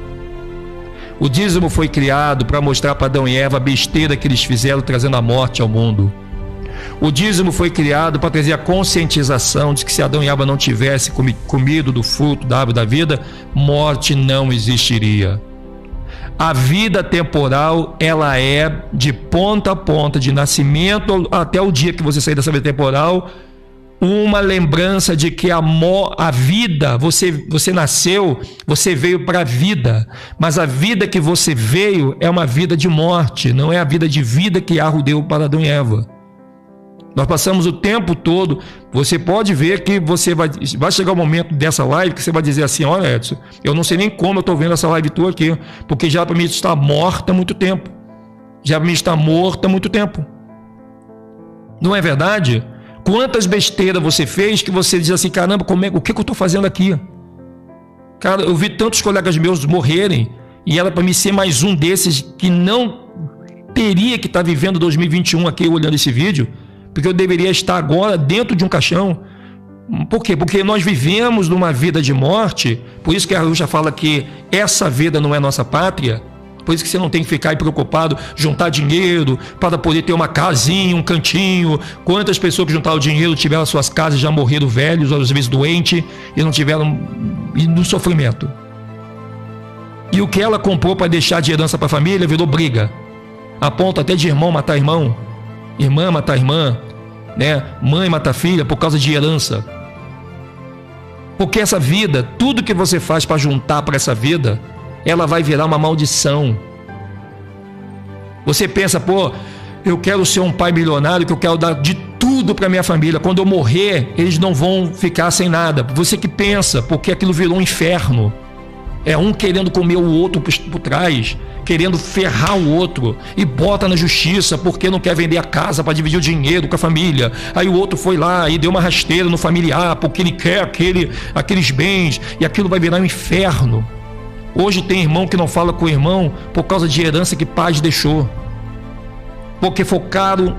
O dízimo foi criado para mostrar para Adão e Eva a besteira que eles fizeram, trazendo a morte ao mundo. O dízimo foi criado para trazer a conscientização de que se Adão e Eva não tivessem comido do fruto da árvore da vida, morte não existiria. A vida temporal, ela é de ponta a ponta, de nascimento até o dia que você sair dessa vida temporal, uma lembrança de que a vida, você nasceu, você veio para a vida, mas a vida que você veio é uma vida de morte, não é a vida de vida que Arru deu para Adão e Eva. Nós passamos o tempo todo, você pode ver que você vai chegar o momento dessa live que você vai dizer assim, olha Edson, eu não sei nem como eu estou vendo essa live tua aqui, porque já para mim está morta há muito tempo. Já para mim está morta há muito tempo. Não é verdade? Quantas besteiras você fez que você diz assim, caramba, o que eu estou fazendo aqui? Cara, eu vi tantos colegas meus morrerem E era para mim ser mais um desses que não teria que estar vivendo 2021 aqui olhando esse vídeo, porque eu deveria estar agora dentro de um caixão. Por quê? Porque nós vivemos numa vida de morte, por isso que a Arusha fala que essa vida não é nossa pátria, por isso que você não tem que ficar aí preocupado, juntar dinheiro para poder ter uma casinha, um cantinho. Quantas pessoas que juntaram dinheiro tiveram suas casas, já morreram velhos, às vezes doentes, e não tiveram no sofrimento. E o que ela comprou para deixar de herança para a família virou briga, a ponto até de irmão matar irmão, irmã matar irmã, né? Mãe matar filha por causa de herança. Porque essa vida, tudo que você faz para juntar para essa vida, ela vai virar uma maldição. Você pensa, pô, eu quero ser um pai milionário, que eu quero dar de tudo para minha família. Quando eu morrer, eles não vão ficar sem nada. Você que pensa, porque aquilo virou um inferno. É um querendo comer o outro por trás, querendo ferrar o outro, e bota na justiça porque não quer vender a casa para dividir o dinheiro com a família. Aí o outro foi lá e deu uma rasteira no familiar porque ele quer aqueles bens, e aquilo vai virar um inferno. Hoje tem irmão que não fala com o irmão por causa de herança que pai deixou, porque focaram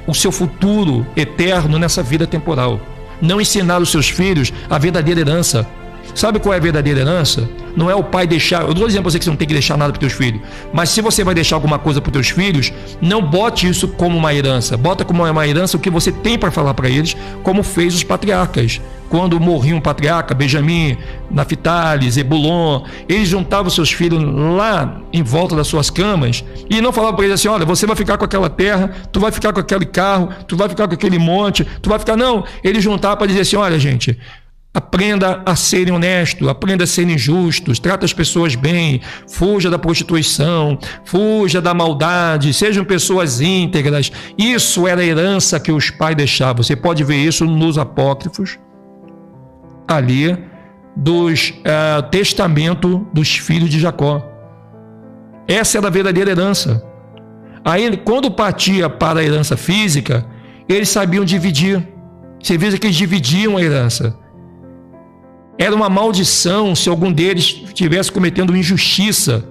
o seu futuro eterno nessa vida temporal. Não ensinaram os seus filhos a verdadeira herança. Sabe qual é a verdadeira herança? Não é o pai deixar. Eu não estou dizendo para você que você não tem que deixar nada para os teus filhos, mas se você vai deixar alguma coisa para os teus filhos, não bote isso como uma herança. Bota como uma herança o que você tem para falar para eles, como fez os patriarcas. Quando morria um patriarca, Benjamim, Naftali, Zebulon, eles juntavam seus filhos lá em volta das suas camas e não falavam para eles assim: olha, você vai ficar com aquela terra, tu vai ficar com aquele carro, tu vai ficar com aquele monte, tu vai ficar... Não, eles juntavam para dizer assim: olha, gente, aprenda a serem honestos, aprenda a serem justos, trata as pessoas bem, fuja da prostituição, fuja da maldade, sejam pessoas íntegras. Isso era a herança que os pais deixavam. Você pode ver isso nos apócrifos, ali, dos testamento dos filhos de Jacó. Essa era a verdadeira herança. Aí, quando partia para a herança física, eles sabiam dividir. Você veja que eles dividiam a herança. Era uma maldição se algum deles estivesse cometendo injustiça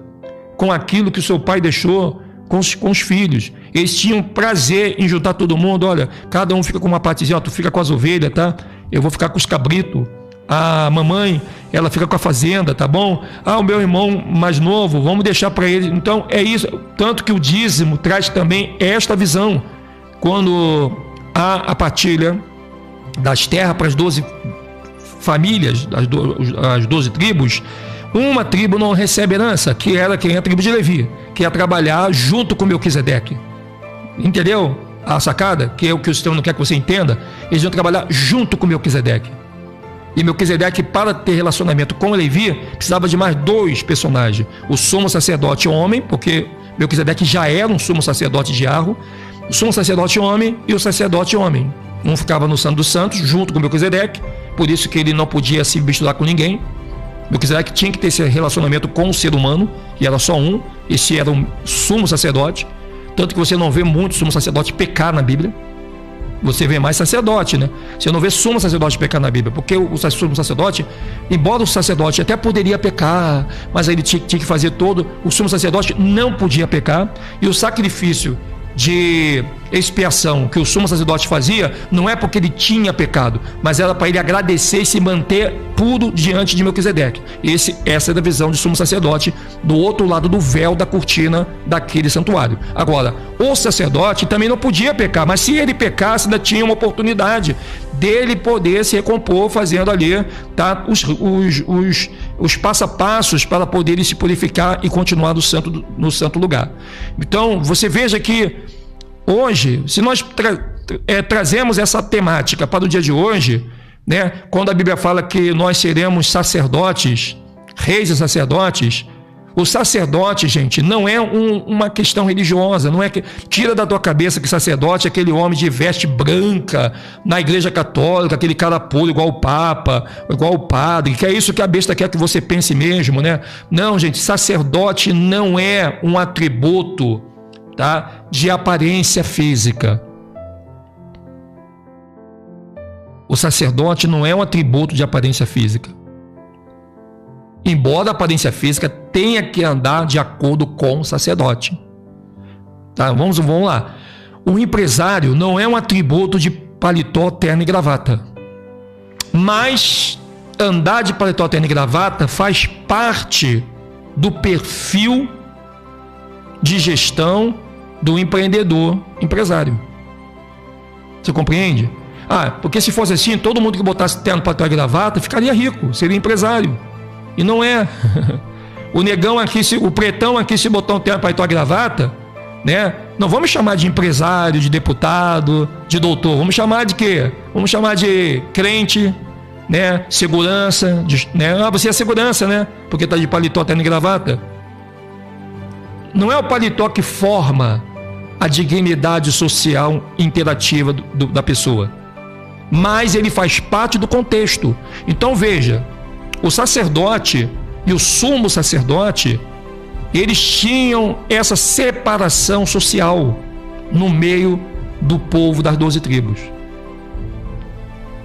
com aquilo que o seu pai deixou com os filhos. Eles tinham prazer em juntar todo mundo. Olha, cada um fica com uma partezinha, tu fica com as ovelhas, tá? Eu vou ficar com os cabritos. A mamãe, ela fica com a fazenda, tá bom? O meu irmão mais novo, vamos deixar para ele. Então, é isso. Tanto que o dízimo traz também esta visão. Quando há a partilha das terras para as 12 famílias, as 12 tribos, uma tribo não recebe herança, que era quem é a tribo de Levi, que ia trabalhar junto com Melquisedeque. Entendeu a sacada? Que é o que o Senhor não quer que você entenda. Eles iam trabalhar junto com Melquisedeque. E Melquisedeque, para ter relacionamento com Levi, precisava de mais 2 personagens: o sumo sacerdote homem, porque Melquisedeque já era um sumo sacerdote de Arro, o sumo sacerdote homem e o sacerdote homem. Um ficava no Santo dos Santos junto com Melquisedeque, por isso que ele não podia se misturar com ninguém. Melquisedeque tinha que ter esse relacionamento com o ser humano, e era só um. Esse era um sumo sacerdote. Tanto que você não vê muito sumo sacerdote pecar na Bíblia. Você vê mais sacerdote, né? Você não vê sumo sacerdote pecar na Bíblia, porque o sumo sacerdote, embora o sacerdote até poderia pecar, mas aí ele tinha que fazer todo. O sumo sacerdote não podia pecar, e o sacrifício de expiação que o sumo sacerdote fazia não é porque ele tinha pecado, mas era para ele agradecer e se manter puro diante de Melquisedeque. Essa é a visão de sumo sacerdote do outro lado do véu da cortina daquele santuário. Agora, o sacerdote também não podia pecar, mas se ele pecasse, ainda tinha uma oportunidade dele poder se recompor fazendo ali, tá, os passo a passos para poder ele se purificar e continuar no santo lugar. Então, você veja que hoje, se nós trazemos essa temática para o dia de hoje, né, quando a Bíblia fala que nós seremos sacerdotes, reis e sacerdotes, o sacerdote, gente, não é uma questão religiosa, não é que tira da tua cabeça que sacerdote é aquele homem de veste branca na igreja católica, aquele cara puro igual o Papa, igual o padre, que é isso que a besta quer que você pense mesmo, né? Não, gente, sacerdote não é um atributo, tá, de aparência física. O sacerdote não é um atributo de aparência física. embora a aparência física tenha que andar de acordo com o sacerdote. Tá? Vamos lá. O empresário não é um atributo de paletó, terno e gravata. Mas andar de paletó, terno e gravata faz parte do perfil de gestão do empreendedor empresário. Você compreende? Porque se fosse assim, todo mundo que botasse terno, paletó e gravata ficaria rico, seria empresário. E não é. O negão aqui, o pretão aqui, se botar um terno, paletó e gravata, né? Não vamos chamar de empresário, de deputado, de doutor. Vamos chamar de quê? Vamos chamar de crente, né? Segurança, né? Você é segurança, né? Porque está de paletó, terno e gravata. Não é o paletó que forma a dignidade social interativa da pessoa, mas ele faz parte do contexto. Então veja, o sacerdote e o sumo sacerdote, eles tinham essa separação social no meio do povo das 12 tribos.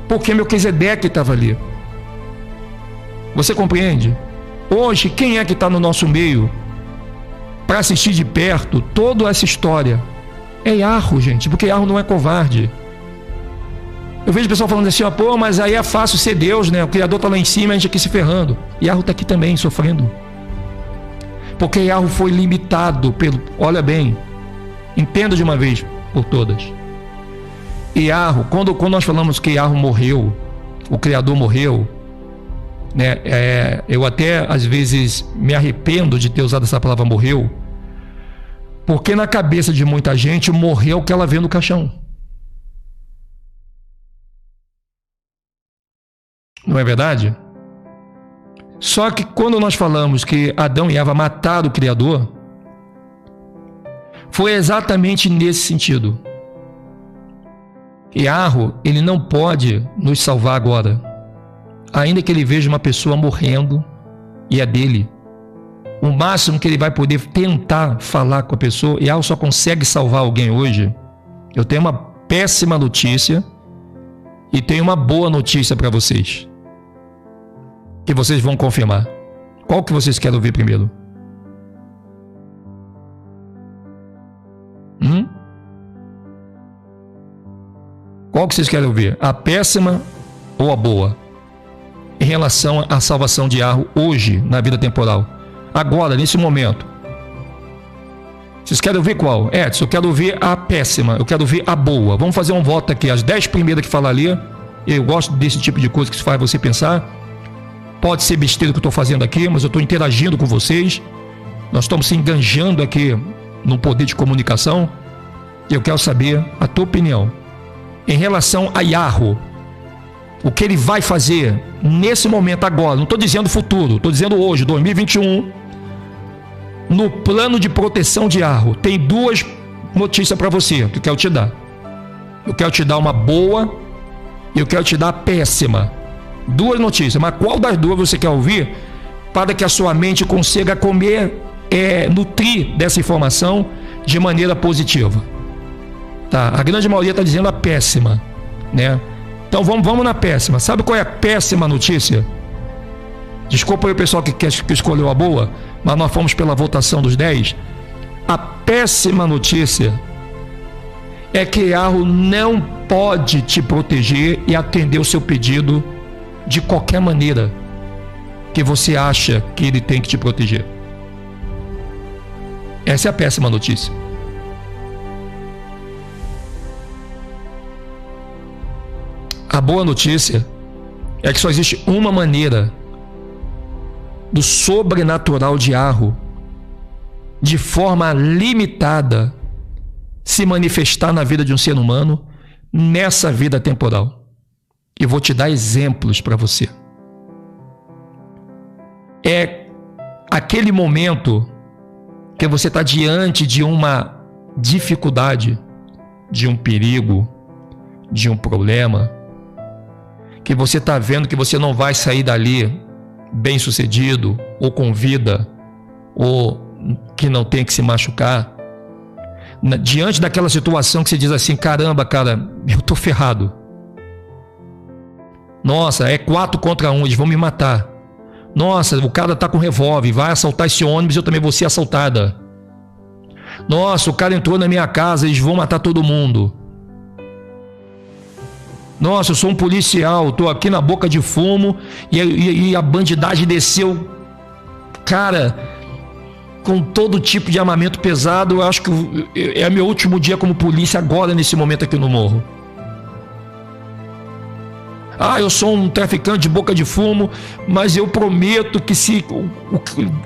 Porque Melquisedeque estava ali. Você compreende? Hoje, quem é que está no nosso meio para assistir de perto toda essa história? É Iarro, gente, porque Iarro não é covarde. Eu vejo o pessoal falando assim, mas aí é fácil ser Deus, né? O Criador está lá em cima e a gente aqui se ferrando. Iarro está aqui também, sofrendo. Porque Iarro foi limitado pelo... Olha bem, entenda de uma vez por todas. Iarro, quando nós falamos que Iarro morreu, o Criador morreu, né? Eu até às vezes me arrependo de ter usado essa palavra morreu, porque na cabeça de muita gente morreu o que ela vê no caixão. Não é verdade? Só que quando nós falamos que Adão e Eva mataram o Criador, foi exatamente nesse sentido. Iarro, ele não pode nos salvar agora, ainda que ele veja uma pessoa morrendo e é dele. O máximo que ele vai poder tentar falar com a pessoa, Iarro só consegue salvar alguém hoje. Eu tenho uma péssima notícia e tenho uma boa notícia para vocês, que vocês vão confirmar. Qual que vocês querem ouvir primeiro? Qual que vocês querem ouvir? A péssima ou a boa? Em relação à salvação de Iarro hoje, na vida temporal. Agora, nesse momento. Vocês querem ouvir qual? Edson, eu quero ouvir a péssima, eu quero ouvir a boa. Vamos fazer um voto aqui. As 10 primeiras que falar ali, eu gosto desse tipo de coisa que faz você pensar. Pode ser besteira que eu estou fazendo aqui, mas eu estou interagindo com vocês. Nós estamos se enganjando aqui no poder de comunicação. E eu quero saber a tua opinião em relação a Iarro. O que ele vai fazer nesse momento agora. Não estou dizendo futuro, estou dizendo hoje, 2021. No plano de proteção de Iarro. Tem 2 notícias para você que eu quero te dar. Eu quero te dar uma boa e eu quero te dar a péssima. 2 notícias, mas qual das 2 você quer ouvir para que a sua mente consiga nutrir dessa informação de maneira positiva? Tá, a grande maioria está dizendo a péssima, né? Então vamos na péssima. Sabe qual é a péssima notícia? Desculpa aí o pessoal que escolheu a boa, mas nós fomos pela votação dos 10. A péssima notícia é que Iarro não pode te proteger e atender o seu pedido de qualquer maneira que você acha que ele tem que te proteger. Essa é a péssima notícia. A boa notícia é que só existe uma maneira do sobrenatural de Iarro, de forma limitada, se manifestar na vida de um ser humano nessa vida temporal. E vou te dar exemplos para você. É aquele momento que você está diante de uma dificuldade, de um perigo, de um problema, que você está vendo que você não vai sair dali bem sucedido, ou com vida, ou que não tem que se machucar. Diante daquela situação que você diz assim, caramba, cara, eu tô ferrado. Nossa, é 4 contra 1, eles vão me matar. Nossa, o cara tá com revólver, vai assaltar esse ônibus, eu também vou ser assaltada. Nossa, o cara entrou na minha casa, eles vão matar todo mundo. Nossa, eu sou um policial, tô aqui na boca de fumo e a bandidagem desceu, cara, com todo tipo de armamento pesado. Eu acho que é meu último dia como polícia agora, nesse momento aqui no morro. Ah, eu sou um traficante de boca de fumo, mas eu prometo que se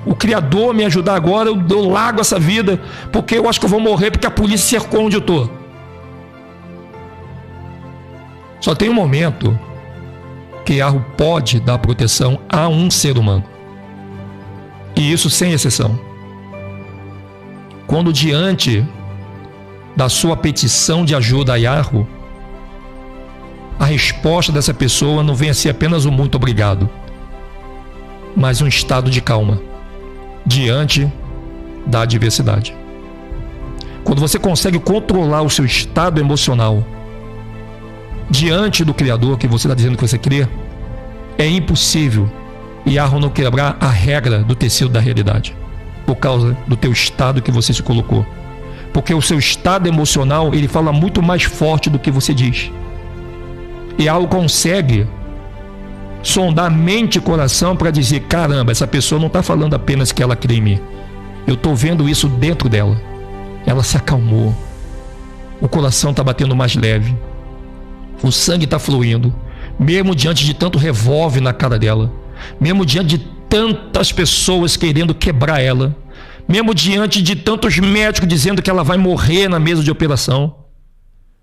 o Criador me ajudar agora, eu largo essa vida, porque eu acho que eu vou morrer porque a polícia cercou onde eu tô. Só tem um momento que Yahweh pode dar proteção a um ser humano. E isso sem exceção. Quando diante da sua petição de ajuda a Yahweh, a resposta dessa pessoa não vem a ser apenas um muito obrigado, mas um estado de calma diante da adversidade. Quando você consegue controlar o seu estado emocional diante do Criador que você está dizendo que você crê, é impossível Yahweh não quebrar a regra do tecido da realidade por causa do teu estado que você se colocou. Porque o seu estado emocional, ele fala muito mais forte do que você diz. Yahweh consegue sondar mente e coração para dizer: caramba, essa pessoa não está falando apenas que ela crê em mim. Eu estou vendo isso dentro dela. Ela se acalmou. O coração está batendo mais leve. O sangue está fluindo. Mesmo diante de tanto revólver na cara dela. Mesmo diante de tantas pessoas querendo quebrar ela. Mesmo diante de tantos médicos dizendo que ela vai morrer na mesa de operação.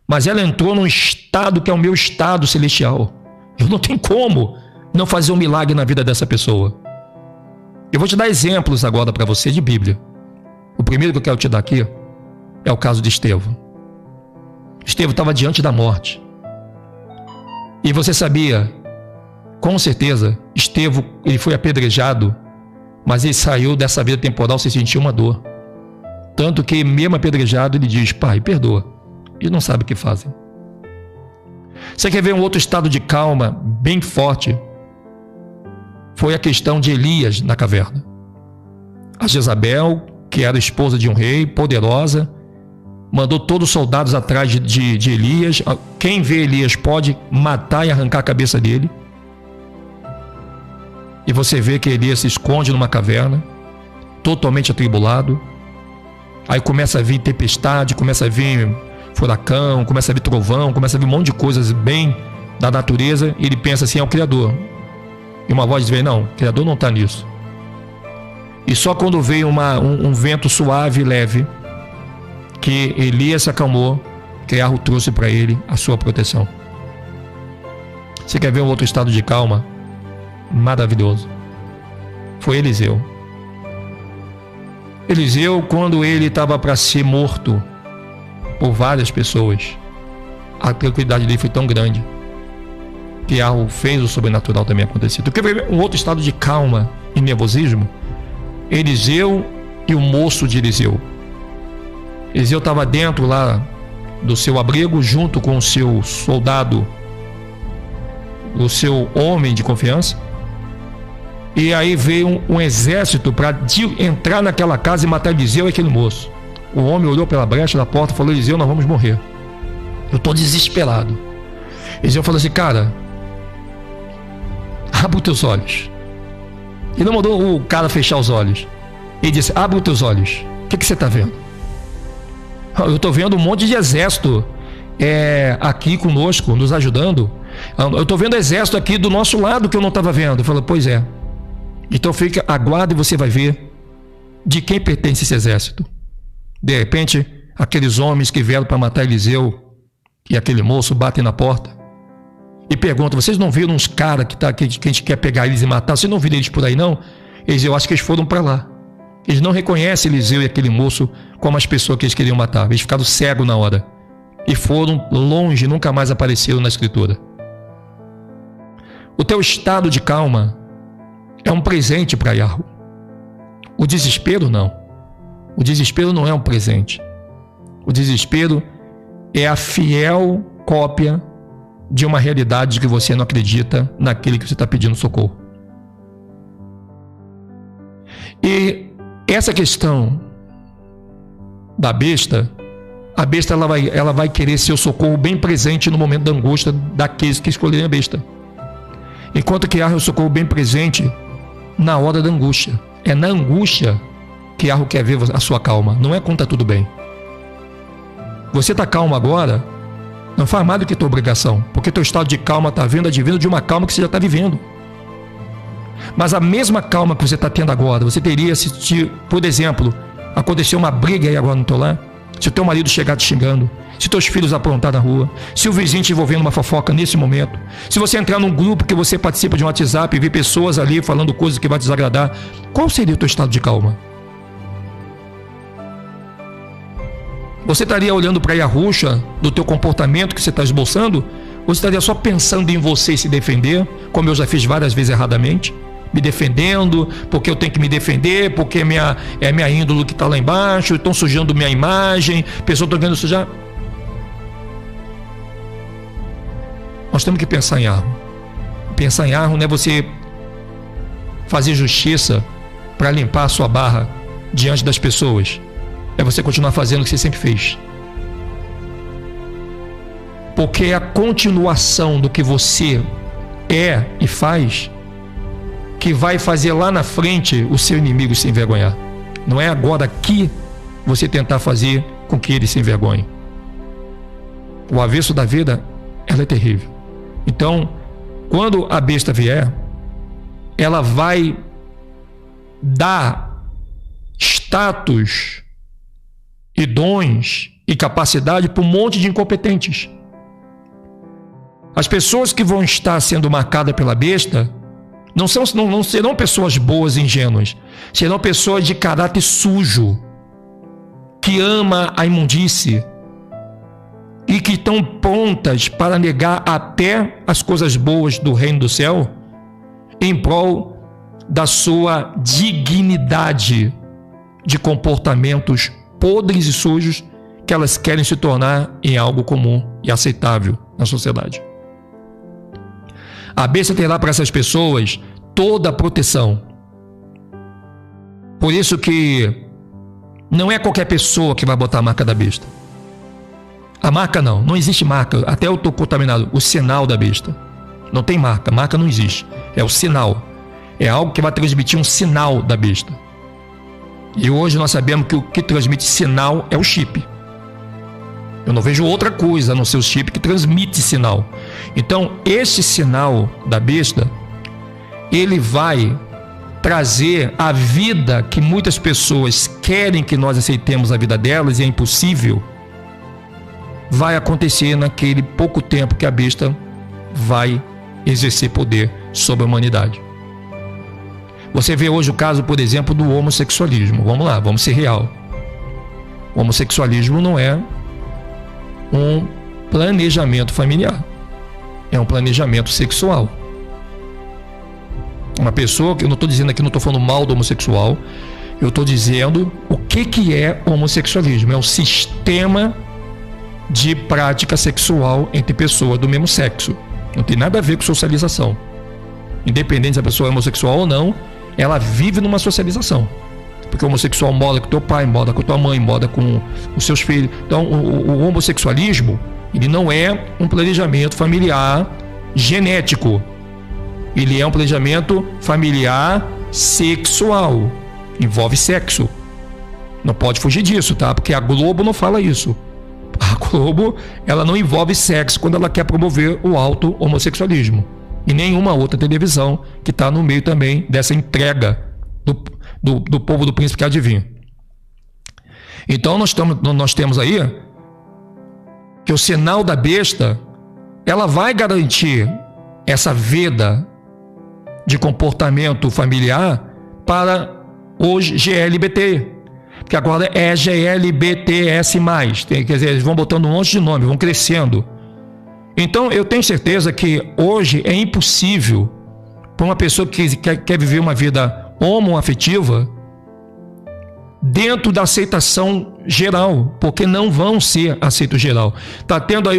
Mas ela entrou num estado que é o meu estado celestial. Eu não tenho como não fazer um milagre na vida dessa pessoa. Eu vou te dar exemplos agora para você de Bíblia. O primeiro que eu quero te dar aqui é o caso de Estevão. Estevão estava diante da morte. E você sabia, com certeza, Estevão, ele foi apedrejado, mas ele saiu dessa vida temporal sem sentir uma dor. Tanto que, mesmo apedrejado, ele diz: Pai, perdoa. E não sabe o que fazem. Você quer ver um outro estado de calma bem forte? Foi a questão de Elias na caverna. A Jezabel, que era esposa de um rei, poderosa, mandou todos os soldados atrás de Elias. Quem vê Elias pode matar e arrancar a cabeça dele. E você vê que Elias se esconde numa caverna, totalmente atribulado. Aí começa a vir tempestade, começa a vir furacão, começa a vir trovão, começa a vir um monte de coisas bem da natureza. E ele pensa assim: é o Criador. E uma voz diz: não, o Criador não está nisso. E só quando veio um vento suave e leve, que Elias se acalmou, que Yahweh trouxe para ele a sua proteção. Você quer ver um outro estado de calma maravilhoso? Foi Eliseu. Eliseu, quando ele estava para ser morto por várias pessoas, a tranquilidade dele foi tão grande que Yahweh fez o sobrenatural também acontecer. Tu quer ver um outro estado de calma e nervosismo? Eliseu e o moço de Eliseu. Eliseu estava dentro lá do seu abrigo, junto com o seu soldado, o seu homem de confiança. E aí veio um exército para entrar naquela casa e matar Eliseu e aquele moço. O homem olhou pela brecha da porta e falou: Eliseu, nós vamos morrer. Eu estou desesperado. Eliseu falou assim: cara, abre os teus olhos. Ele não mandou o cara fechar os olhos. Ele disse: abre os teus olhos. O que você está vendo? Eu estou vendo um monte de exército aqui conosco, nos ajudando. Eu estou vendo exército aqui do nosso lado que eu não estava vendo. Ele falou: pois é. Então fica, aguarde e você vai ver de quem pertence esse exército. De repente, aqueles homens que vieram para matar Eliseu e aquele moço batem na porta e perguntam: vocês não viram uns caras que a gente quer pegar eles e matar? Vocês não viram eles por aí não? Eu acho que eles foram para lá. Eles não reconhecem Eliseu e aquele moço como as pessoas que eles queriam matar. Eles ficaram cegos na hora e foram longe, nunca mais apareceram na escritura. O teu estado de calma é um presente para Yahweh. O desespero não. O desespero não é um presente. O desespero é a fiel cópia de uma realidade que você não acredita naquele que você está pedindo socorro. E essa questão da besta, a besta ela vai querer seu socorro bem presente no momento da angústia daqueles que escolherem a besta. Enquanto que Yarrow é o socorro bem presente na hora da angústia. É na angústia que Yarrow quer ver a sua calma, não é quando está tudo bem. Você está calmo agora, não faz mais do que tua obrigação, porque teu estado de calma está vindo, advindo de uma calma que você já está vivendo. Mas a mesma calma que você está tendo agora, você teria se, por exemplo, acontecer uma briga aí agora no teu lar, se o teu marido chegar te xingando, se teus filhos aprontar na rua, se o vizinho te envolver numa fofoca nesse momento, se você entrar num grupo que você participa de um WhatsApp e ver pessoas ali falando coisas que vai te desagradar, qual seria o teu estado de calma? Você estaria olhando para a rucha do teu comportamento que você está esboçando? Ou você estaria só pensando em você se defender, como eu já fiz várias vezes erradamente? Me defendendo, porque eu tenho que me defender, porque é minha índole que está lá embaixo, estão sujando minha imagem, pessoas estão querendo sujar. Nós temos que pensar em Yarrow. Pensar em Yarrow não é você fazer justiça para limpar a sua barra diante das pessoas. É você continuar fazendo o que você sempre fez. Porque é a continuação do que você é e faz que vai fazer lá na frente o seu inimigo se envergonhar. Não é agora aqui você tentar fazer com que ele se envergonhe. O avesso da vida, ela é terrível. Então, quando a besta vier, ela vai dar status e dons e capacidade para um monte de incompetentes. As pessoas que vão estar sendo marcadas pela besta não serão pessoas boas e ingênuas, serão pessoas de caráter sujo, que ama a imundície e que estão prontas para negar até as coisas boas do reino do céu em prol da sua dignidade de comportamentos podres e sujos que elas querem se tornar em algo comum e aceitável na sociedade. A besta terá para essas pessoas toda a proteção. Por isso que não é qualquer pessoa que vai botar a marca da besta. A marca não existe marca. Até eu estou contaminado. O sinal da besta. Não tem marca. Marca não existe. É o sinal. É algo que vai transmitir um sinal da besta. E hoje nós sabemos que o que transmite sinal é o chip. Eu não vejo outra coisa a não ser o chip que transmite sinal. Então, esse sinal da besta, ele vai trazer a vida que muitas pessoas querem que nós aceitemos a vida delas e é impossível, vai acontecer naquele pouco tempo que a besta vai exercer poder sobre a humanidade. Você vê hoje o caso, por exemplo, do homossexualismo. Vamos lá, vamos ser real. O homossexualismo não é um planejamento familiar. É um planejamento sexual. Uma pessoa, que eu não estou dizendo aqui, não estou falando mal do homossexual, eu estou dizendo o que é homossexualismo. É um sistema de prática sexual entre pessoas do mesmo sexo. Não tem nada a ver com socialização. Independente se a pessoa é homossexual ou não, ela vive numa socialização. Porque o homossexual mora com teu pai, mora com tua mãe, mora com os seus filhos. Então, o homossexualismo, ele não é um planejamento familiar genético. Ele é um planejamento familiar sexual. Envolve sexo. Não pode fugir disso, tá? Porque a Globo não fala isso. A Globo, ela não envolve sexo quando ela quer promover o alto homossexualismo. E nenhuma outra televisão que está no meio também dessa entrega do povo do príncipe que há de vir. Então nós temos aí que o sinal da besta, ela vai garantir essa veda de comportamento familiar para os GLBT, porque agora é GLBTS+, quer dizer, eles vão botando um monte de nome, vão crescendo. Então eu tenho certeza que hoje é impossível para uma pessoa que quer viver uma vida homoafetiva dentro da aceitação geral, porque não vão ser aceitos geral. Está tendo aí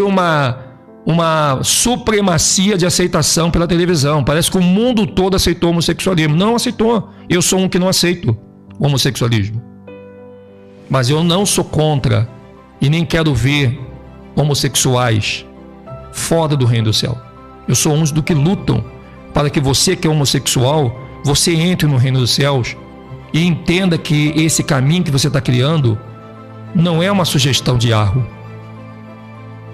uma supremacia de aceitação pela televisão. Parece que o mundo todo aceitou o homossexualismo. Não aceitou. Eu sou um que não aceito o homossexualismo. Mas eu não sou contra e nem quero ver homossexuais fora do reino do céu. Eu sou um dos que lutam para que você que é homossexual, você entre no reino dos céus e entenda que esse caminho que você está criando não é uma sugestão de Yahweh,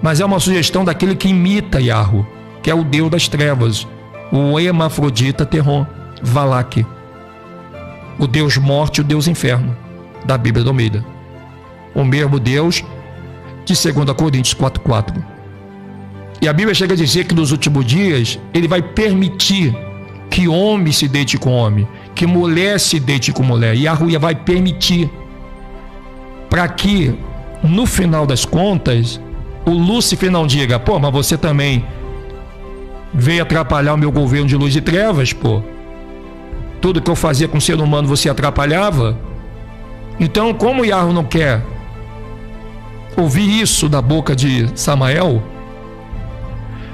mas é uma sugestão daquele que imita Yahweh, que é o Deus das trevas, o hermafrodita Terron, Valak, o Deus morte e o Deus inferno, da Bíblia do Almeida. O mesmo Deus de 2 Coríntios 4:4. E a Bíblia chega a dizer que nos últimos dias ele vai permitir que homem se deite com homem, que mulher se deite com mulher. E Yahweh vai permitir para que, no final das contas, o Lúcifer não diga: pô, mas você também veio atrapalhar o meu governo de luz e trevas, pô. Tudo que eu fazia com o ser humano você atrapalhava. Então, como Yahweh não quer ouvir isso da boca de Samael,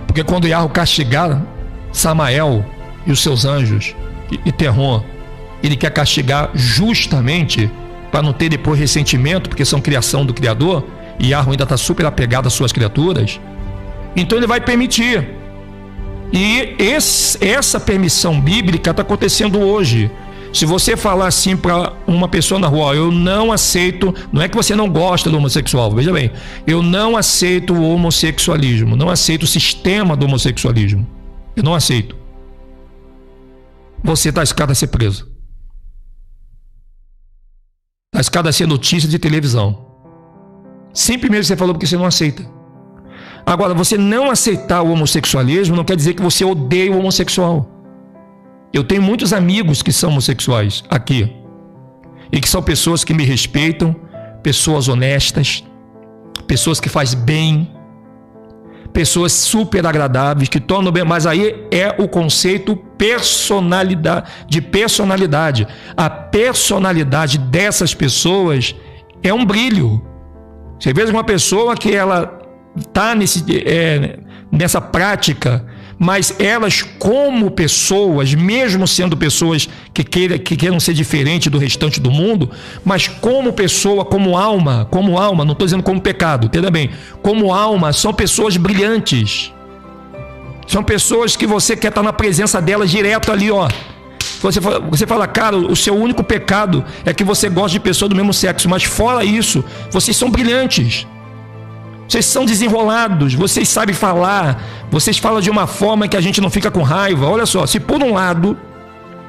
porque quando Yahweh castigar Samael e os seus anjos e Terron, ele quer castigar justamente para não ter depois ressentimento, porque são criação do Criador, e Yahweh ainda está super apegado às suas criaturas. Então ele vai permitir. E essa permissão bíblica está acontecendo hoje. Se você falar assim para uma pessoa na rua: eu não aceito, não é que você não gosta do homossexual, veja bem, eu não aceito o homossexualismo, não aceito o sistema do homossexualismo, eu não aceito, você está escada a ser preso, está escada a ser notícia de televisão, simplesmente você falou porque você não aceita. Agora, você não aceitar o homossexualismo não quer dizer que você odeia o homossexual. Eu tenho muitos amigos que são homossexuais aqui, e que são pessoas que me respeitam, pessoas honestas, pessoas que fazem bem, pessoas super agradáveis, que tornam bem. Mas aí é o conceito de personalidade. A personalidade dessas pessoas é um brilho. Você vê uma pessoa que ela está nessa prática, mas elas, como pessoas, mesmo sendo pessoas que queiram ser diferentes do restante do mundo, mas como pessoa, como alma, não estou dizendo como pecado, entenda bem, como alma, são pessoas brilhantes, são pessoas que você quer estar na presença delas direto ali, ó. Você fala: cara, o seu único pecado é que você gosta de pessoas do mesmo sexo, mas fora isso, vocês são brilhantes. Vocês são desenrolados, vocês sabem falar, vocês falam de uma forma que a gente não fica com raiva. Olha só, se por um lado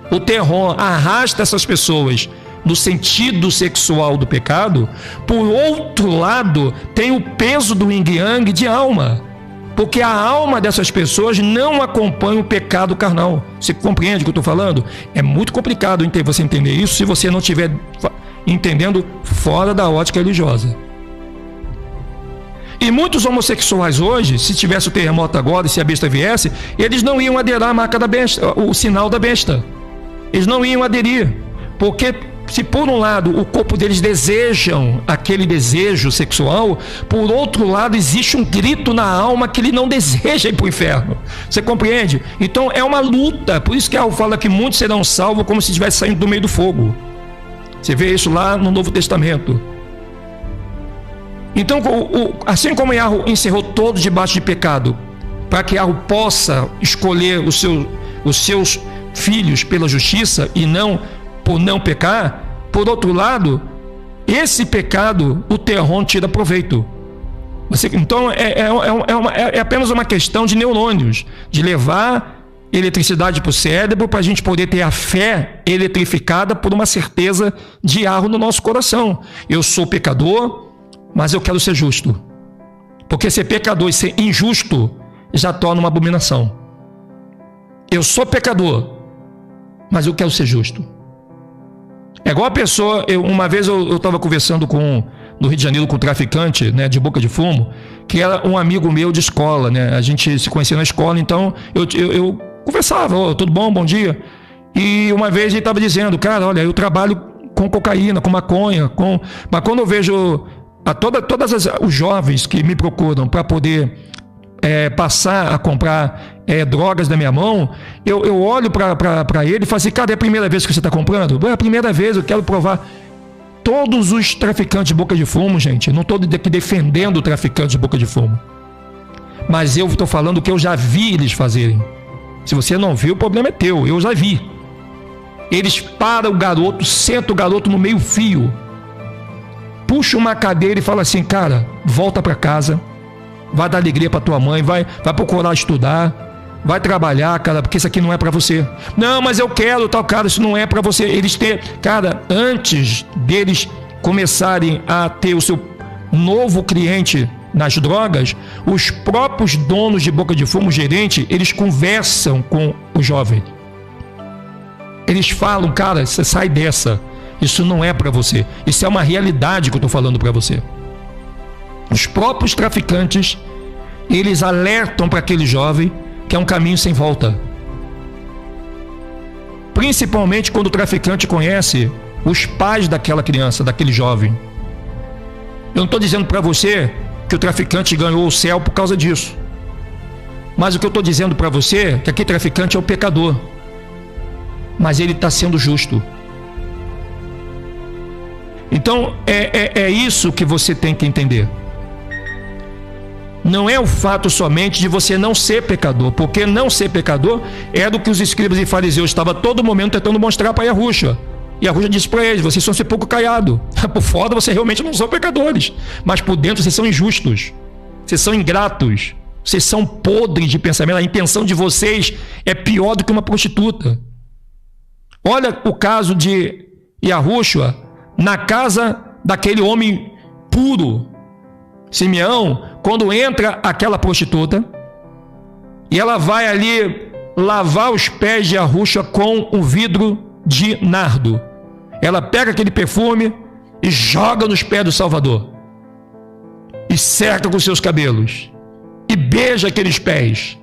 o Terron arrasta essas pessoas no sentido sexual do pecado, por outro lado tem o peso do yin yang de alma, porque a alma dessas pessoas não acompanha o pecado carnal. Você compreende o que eu estou falando? É muito complicado você entender isso se você não estiver entendendo fora da ótica religiosa. E muitos homossexuais hoje, se tivesse o terremoto agora e se a besta viesse, eles não iam aderir à marca da besta, o sinal da besta. Eles não iam aderir, porque se por um lado o corpo deles desejam aquele desejo sexual, por outro lado existe um grito na alma que ele não deseja ir para o inferno. Você compreende? Então é uma luta. Por isso que Yahweh fala que muitos serão salvos como se estivesse saindo do meio do fogo. Você vê isso lá no Novo Testamento. Então, assim como Yahweh encerrou todos debaixo de pecado, para que Yahweh possa escolher os seus filhos pela justiça e não por não pecar, por outro lado, esse pecado o Terron tira proveito. Então é apenas uma questão de neurônios, de levar eletricidade para o cérebro, para a gente poder ter a fé eletrificada por uma certeza de Yahweh no nosso coração. Eu sou pecador, mas eu quero ser justo, porque ser pecador e ser injusto já torna uma abominação. Eu sou pecador, mas eu quero ser justo. É igual a pessoa, uma vez eu estava conversando no Rio de Janeiro com um traficante, né, de boca de fumo, que era um amigo meu de escola, né? A gente se conhecia na escola, então eu conversava: oh, tudo bom, bom dia. E uma vez ele estava dizendo: cara, olha, eu trabalho com cocaína, com maconha, mas quando eu vejo todos os jovens que me procuram para poder passar a comprar drogas da minha mão, eu olho para ele e falo assim, cara, é a primeira vez que você está comprando? É a primeira vez, eu quero provar. Todos os traficantes de boca de fumo, gente, não estou aqui defendendo o traficante de boca de fumo, mas eu estou falando o que eu já vi eles fazerem. Se você não viu, o problema é teu, eu já vi. Eles param o garoto, sentam o garoto no meio fio, puxa uma cadeira e fala assim, cara, volta para casa, vai dar alegria para tua mãe, vai procurar estudar, vai trabalhar, cara, porque isso aqui não é para você. Não, mas eu quero, tal, cara, isso não é para você. Eles têm, cara, antes deles começarem a ter o seu novo cliente nas drogas, os próprios donos de boca de fumo, gerente, eles conversam com o jovem. Eles falam, cara, você sai dessa. Isso não é para você. Isso é uma realidade que eu estou falando para você. Os próprios traficantes, eles alertam para aquele jovem que é um caminho sem volta. Principalmente quando o traficante conhece os pais daquela criança, daquele jovem. Eu não estou dizendo para você que o traficante ganhou o céu por causa disso. Mas o que eu estou dizendo para você é que aquele traficante é o pecador. Mas ele está sendo justo. Então, é isso que você tem que entender. Não é o fato somente de você não ser pecador, porque não ser pecador é do que os escribas e fariseus estavam a todo momento tentando mostrar para Yahushua. E Yahushua disse para eles, vocês são sepulcro caiado. Por fora vocês realmente não são pecadores, mas por dentro vocês são injustos, vocês são ingratos, vocês são podres de pensamento, a intenção de vocês é pior do que uma prostituta. Olha o caso de Yahushua na casa daquele homem puro, Simeão, quando entra aquela prostituta e ela vai ali lavar os pés de Yahushua com um vidro de nardo. Ela pega aquele perfume e joga nos pés do Salvador e seca com seus cabelos e beija aqueles pés.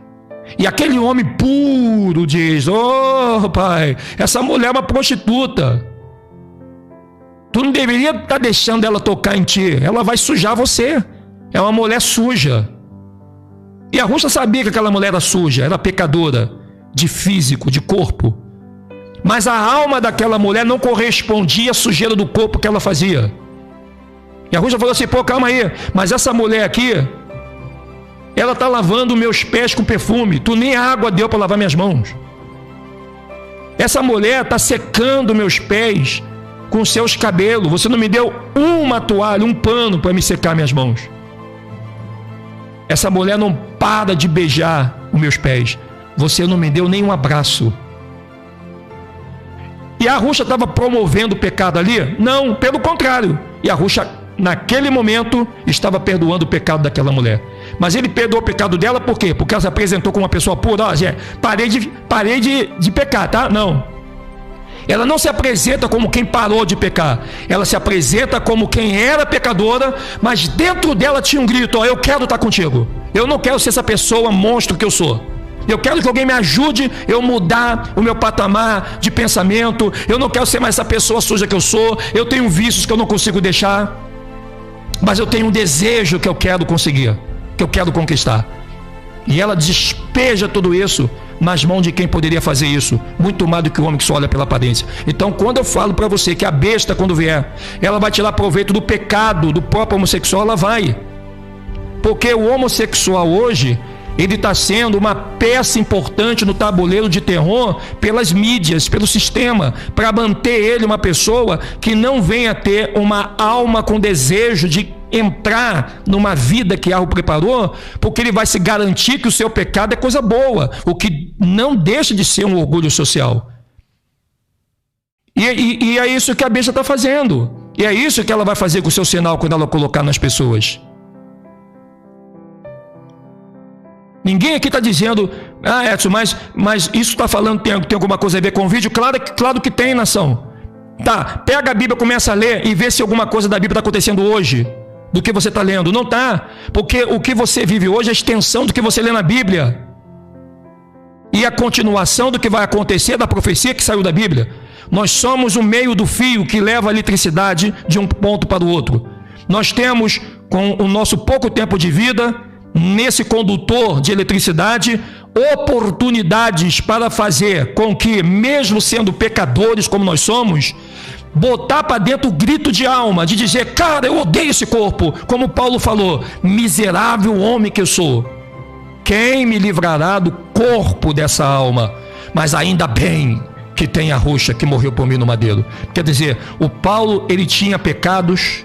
E aquele homem puro diz, oh pai, essa mulher é uma prostituta, tu não deveria estar deixando ela tocar em ti, ela vai sujar você, é uma mulher suja. E Yahushua sabia que aquela mulher era suja, era pecadora de físico, de corpo, mas a alma daquela mulher não correspondia à sujeira do corpo que ela fazia. E Yahushua falou assim, pô, calma aí, mas essa mulher aqui, ela está lavando meus pés com perfume, tu nem água deu para lavar minhas mãos. Essa mulher está secando meus pés com seus cabelos, você não me deu uma toalha, um pano para me secar minhas mãos. Essa mulher não para de beijar os meus pés, você não me deu nem um abraço. E Yahushua estava promovendo o pecado ali? Não, pelo contrário. Yahushua, naquele momento, estava perdoando o pecado daquela mulher. Mas ele perdoou o pecado dela por quê? Porque ela se apresentou como uma pessoa pura. Parei de pecar, tá? Não. Ela não se apresenta como quem parou de pecar. Ela se apresenta como quem era pecadora, mas dentro dela tinha um grito, ó, eu quero estar contigo. Eu não quero ser essa pessoa monstro que eu sou. Eu quero que alguém me ajude eu mudar o meu patamar de pensamento. Eu não quero ser mais essa pessoa suja que eu sou. Eu tenho vícios que eu não consigo deixar, mas eu tenho um desejo que eu quero conseguir, que eu quero conquistar. E ela despeja tudo isso nas mãos de quem poderia fazer isso, muito mais do que o homem que só olha pela aparência. Então, quando eu falo para você que a besta, quando vier, ela vai tirar proveito do pecado do próprio homossexual, ela vai. Porque o homossexual hoje, ele está sendo uma peça importante no tabuleiro de terror pelas mídias, pelo sistema, para manter ele uma pessoa que não venha ter uma alma com desejo de entrar numa vida que Yahweh preparou, porque ele vai se garantir que o seu pecado é coisa boa, o que não deixa de ser um orgulho social. E é isso que a besta está fazendo, e é isso que ela vai fazer com o seu sinal quando ela colocar nas pessoas. Ninguém aqui está dizendo, Edson, mas isso está falando, tem alguma coisa a ver com o vídeo? Claro que tem, nação. Tá, pega a Bíblia, começa a ler e vê se alguma coisa da Bíblia está acontecendo hoje, do que você está lendo. Não está, porque o que você vive hoje é a extensão do que você lê na Bíblia. E a continuação do que vai acontecer da profecia que saiu da Bíblia. Nós somos o meio do fio que leva a eletricidade de um ponto para o outro. Nós temos, com o nosso pouco tempo de vida, nesse condutor de eletricidade oportunidades para fazer com que, mesmo sendo pecadores como nós somos, botar para dentro o grito de alma, de dizer: cara, eu odeio esse corpo, como Paulo falou, miserável homem que eu sou, quem me livrará do corpo dessa alma? Mas ainda bem que tem a roxa que morreu por mim no madeiro. Quer dizer, o Paulo, ele tinha pecados,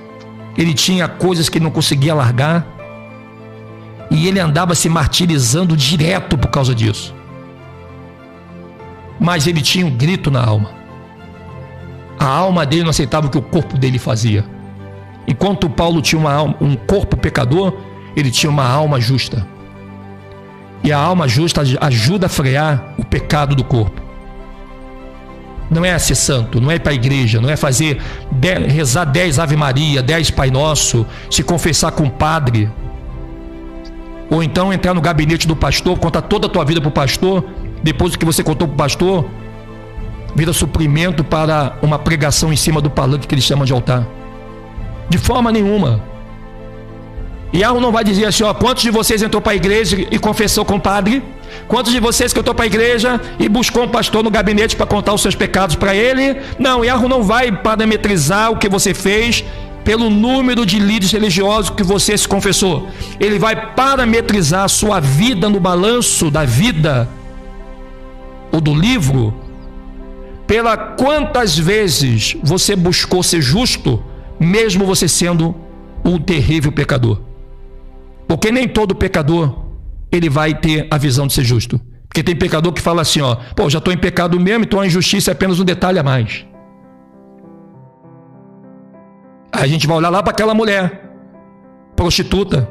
ele tinha coisas que ele não conseguia largar, e ele andava se martirizando direto por causa disso. Mas ele tinha um grito na alma. A alma dele não aceitava o que o corpo dele fazia. Enquanto Paulo tinha um corpo pecador, ele tinha uma alma justa. E a alma justa ajuda a frear o pecado do corpo. Não é ser santo, não é ir para a igreja, não é rezar 10 Ave Maria, 10 Pai Nosso, se confessar com o padre, ou então entrar no gabinete do pastor, contar toda a tua vida para o pastor, depois do que você contou para o pastor, vira suprimento para uma pregação em cima do palanque que eles chamam de altar. De forma nenhuma. Iago não vai dizer assim: ó, quantos de vocês entrou para a igreja e confessou com o padre? Quantos de vocês que entrou para a igreja e buscou um pastor no gabinete para contar os seus pecados para ele? Não, Iago não vai parametrizar o que você fez pelo número de líderes religiosos que você se confessou. Ele vai parametrizar a sua vida no balanço da vida ou do livro pela quantas vezes você buscou ser justo, mesmo você sendo um terrível pecador. Porque nem todo pecador ele vai ter a visão de ser justo. Porque tem pecador que fala assim, ó: pô, já estou em pecado mesmo, então a injustiça é apenas um detalhe a mais. Aí a gente vai olhar lá para aquela mulher prostituta,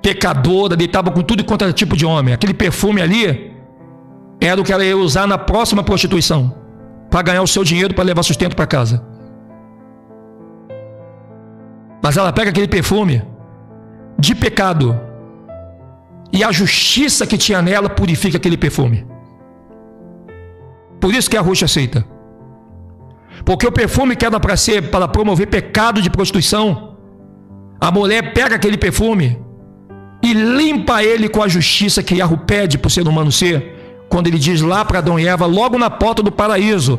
pecadora, deitava com tudo quanto era tipo de homem. Aquele perfume ali era o que ela ia usar na próxima prostituição, para ganhar o seu dinheiro, para levar sustento para casa. Mas ela pega aquele perfume de pecado, e a justiça que tinha nela purifica aquele perfume. Por isso que a roxa aceita. Porque o perfume que era para promover pecado de prostituição, a mulher pega aquele perfume e limpa ele com a justiça que Yahweh pede para o ser humano ser, quando ele diz lá para Adão e Eva, logo na porta do paraíso: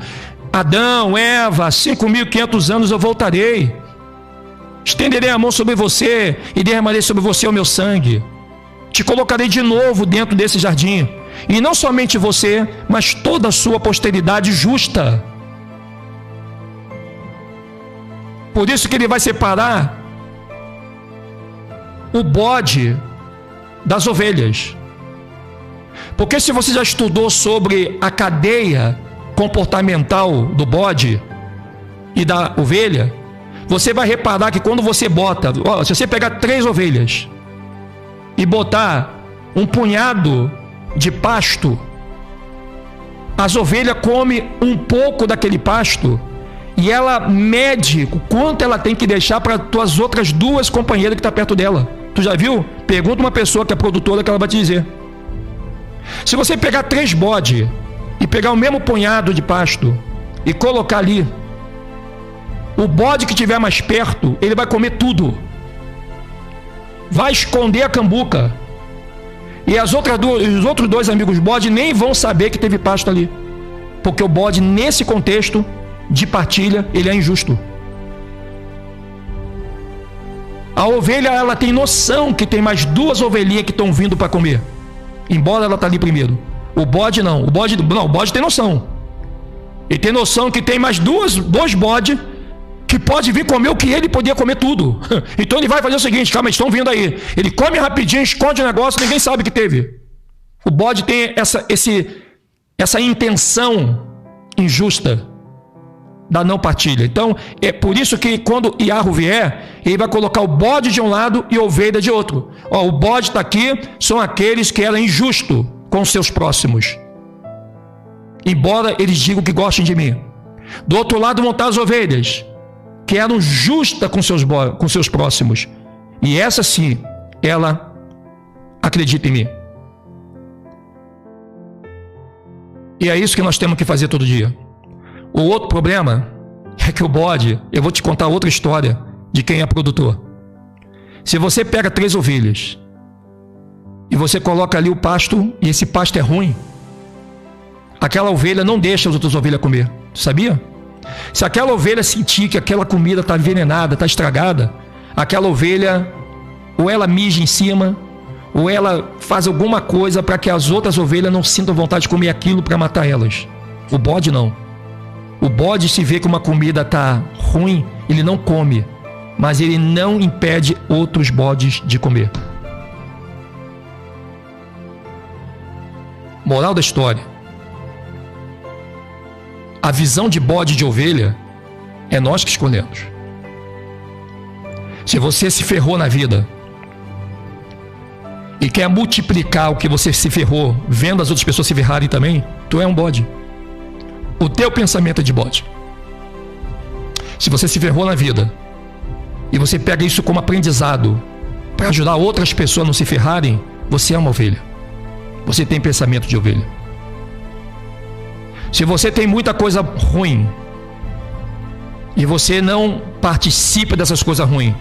Adão, Eva, 5.500 anos eu voltarei, estenderei a mão sobre você e derramarei sobre você o meu sangue, te colocarei de novo dentro desse jardim, e não somente você, mas toda a sua posteridade justa. Por isso que ele vai separar o bode das ovelhas. Porque se você já estudou sobre a cadeia comportamental do bode e da ovelha, você vai reparar que quando você bota, se você pegar 3 ovelhas e botar um punhado de pasto, as ovelhas comem um pouco daquele pasto e ela mede o quanto ela tem que deixar para as outras 2 companheiras que estão perto dela. Tu já viu? Pergunta uma pessoa que é produtora, que ela vai te dizer. Se você pegar 3 bodes e pegar o mesmo punhado de pasto e colocar ali, o bode que estiver mais perto, ele vai comer tudo, vai esconder a cambuca, e os outros 2 amigos bode nem vão saber que teve pasto ali, porque o bode, nesse contexto de partilha, ele é injusto. A ovelha, ela tem noção que tem mais 2 ovelhinhas que estão vindo para comer, embora ela está ali primeiro. O bode não. O bode tem noção. Ele tem noção que tem mais 2 bodes que pode vir comer o que ele podia comer tudo. Então ele vai fazer o seguinte: calma, estão vindo aí. Ele come rapidinho, esconde o negócio, ninguém sabe que teve. O bode tem essa intenção injusta da não partilha. Então é por isso que quando Yahweh vier, ele vai colocar o bode de um lado e a ovelha de outro. Ó, o bode está aqui, são aqueles que eram injustos com seus próximos, embora eles digam que gostem de mim. Do outro lado vão estar as ovelhas que eram justas com seus próximos, e essa sim, ela acredita em mim. E é isso que nós temos que fazer todo dia. O outro problema é que o bode, eu vou te contar outra história de quem é produtor. Se você pega 3 ovelhas e você coloca ali o pasto, e esse pasto é ruim, aquela ovelha não deixa as outras ovelhas comer, sabia? Se aquela ovelha sentir que aquela comida está envenenada, está estragada, aquela ovelha, ou ela mija em cima, ou ela faz alguma coisa para que as outras ovelhas não sintam vontade de comer aquilo para matar elas. O bode não. O bode, se vê que uma comida está ruim, ele não come, mas ele não impede outros bodes de comer. Moral da história: a visão de bode e de ovelha é nós que escolhemos. Se você se ferrou na vida e quer multiplicar o que você se ferrou, vendo as outras pessoas se ferrarem também, tu é um bode. O teu pensamento é de bode. Se você se ferrou na vida e você pega isso como aprendizado para ajudar outras pessoas a não se ferrarem, você é uma ovelha. Você tem pensamento de ovelha. Se você tem muita coisa ruim e você não participa dessas coisas ruins,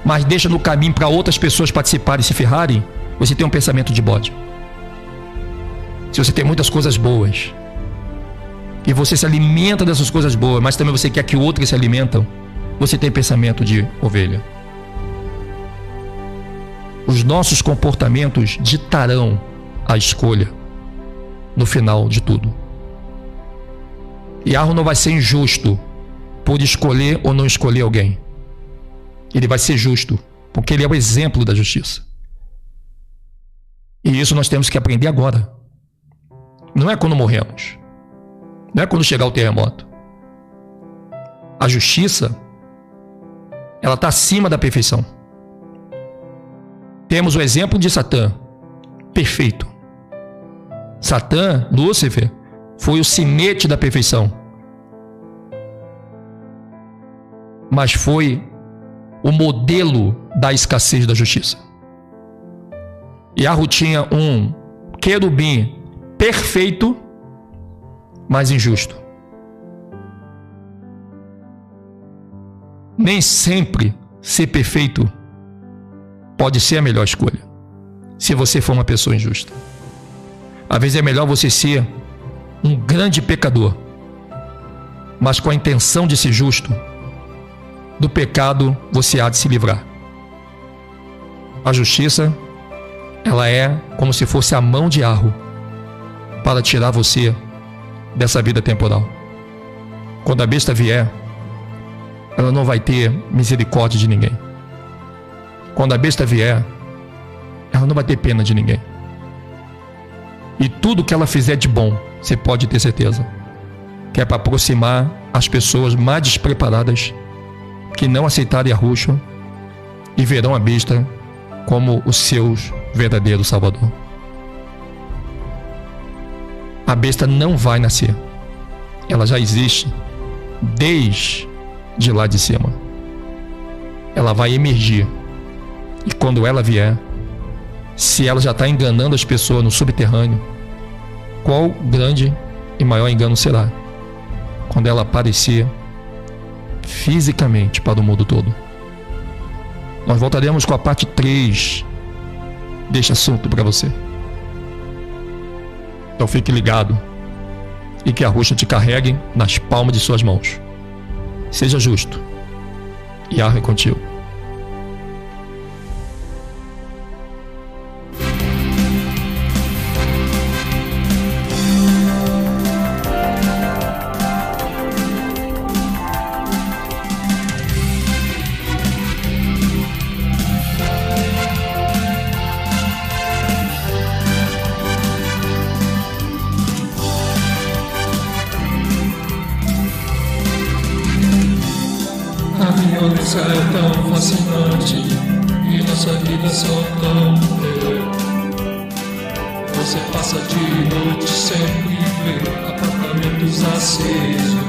mas deixa no caminho para outras pessoas participarem e se ferrarem, você tem um pensamento de bode. Se você tem muitas coisas boas e você se alimenta dessas coisas boas, mas também você quer que outros se alimentam, você tem pensamento de ovelha. Os nossos comportamentos ditarão a escolha no final de tudo. Yahweh não vai ser injusto por escolher ou não escolher alguém. Ele vai ser justo, porque ele é o exemplo da justiça. E isso nós temos que aprender agora. Não é quando morremos. Não é quando chegar o terremoto. A justiça, ela está acima da perfeição. Temos o exemplo de Satã, perfeito. Satã, Lúcifer, foi o sinete da perfeição. Mas foi o modelo da escassez da justiça. Yahweh tinha um querubim perfeito, mas injusto. Nem sempre ser perfeito pode ser a melhor escolha, se você for uma pessoa injusta. Às vezes é melhor você ser um grande pecador, mas com a intenção de ser justo. Do pecado você há de se livrar. A justiça, ela é como se fosse a mão de Yahweh para tirar você dessa vida temporal. Quando a besta vier, ela não vai ter misericórdia de ninguém. Quando a besta vier, ela não vai ter pena de ninguém. E tudo que ela fizer de bom, você pode ter certeza que é para aproximar as pessoas mais despreparadas, que não aceitarem a Yahushua e verão a besta como o seu verdadeiro Salvador. A besta não vai nascer. Ela já existe desde lá de cima. Ela vai emergir. E quando ela vier, se ela já está enganando as pessoas no subterrâneo, qual grande e maior engano será quando ela aparecer fisicamente para o mundo todo? Nós voltaremos com a parte 3 deste assunto para você. Então fique ligado e que a Yahushua te carregue nas palmas de suas mãos. Seja justo. Yahweh é contigo. É tão fascinante e nossa vida só tão bela. Você passa de noite sempre vê apartamentos acesos.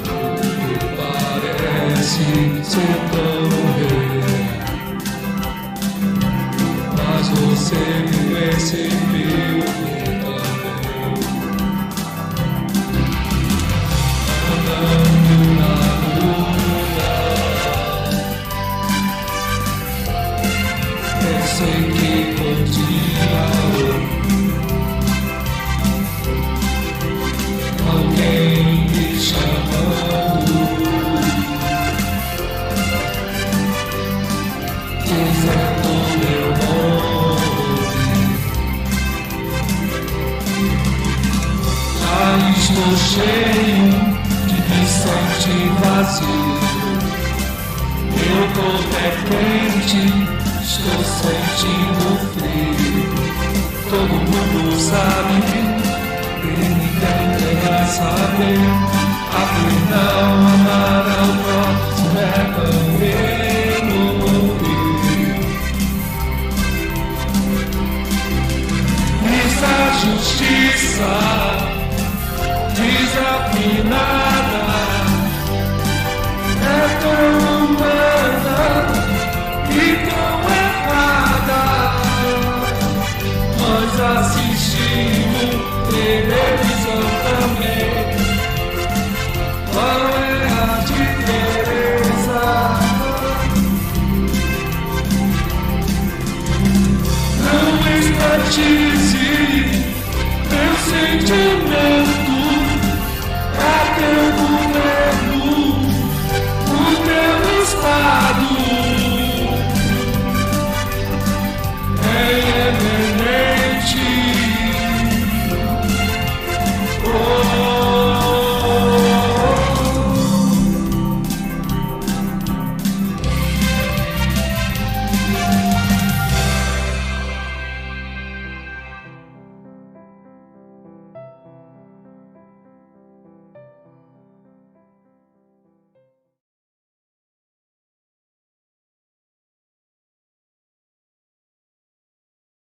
Tudo parece ser tão real, mas você me percebeu também. Andando na say cheio de distante vazio. Meu corpo é quente, estou sentindo frio. Todo mundo sabe, e ninguém vai saber. Afinal, amar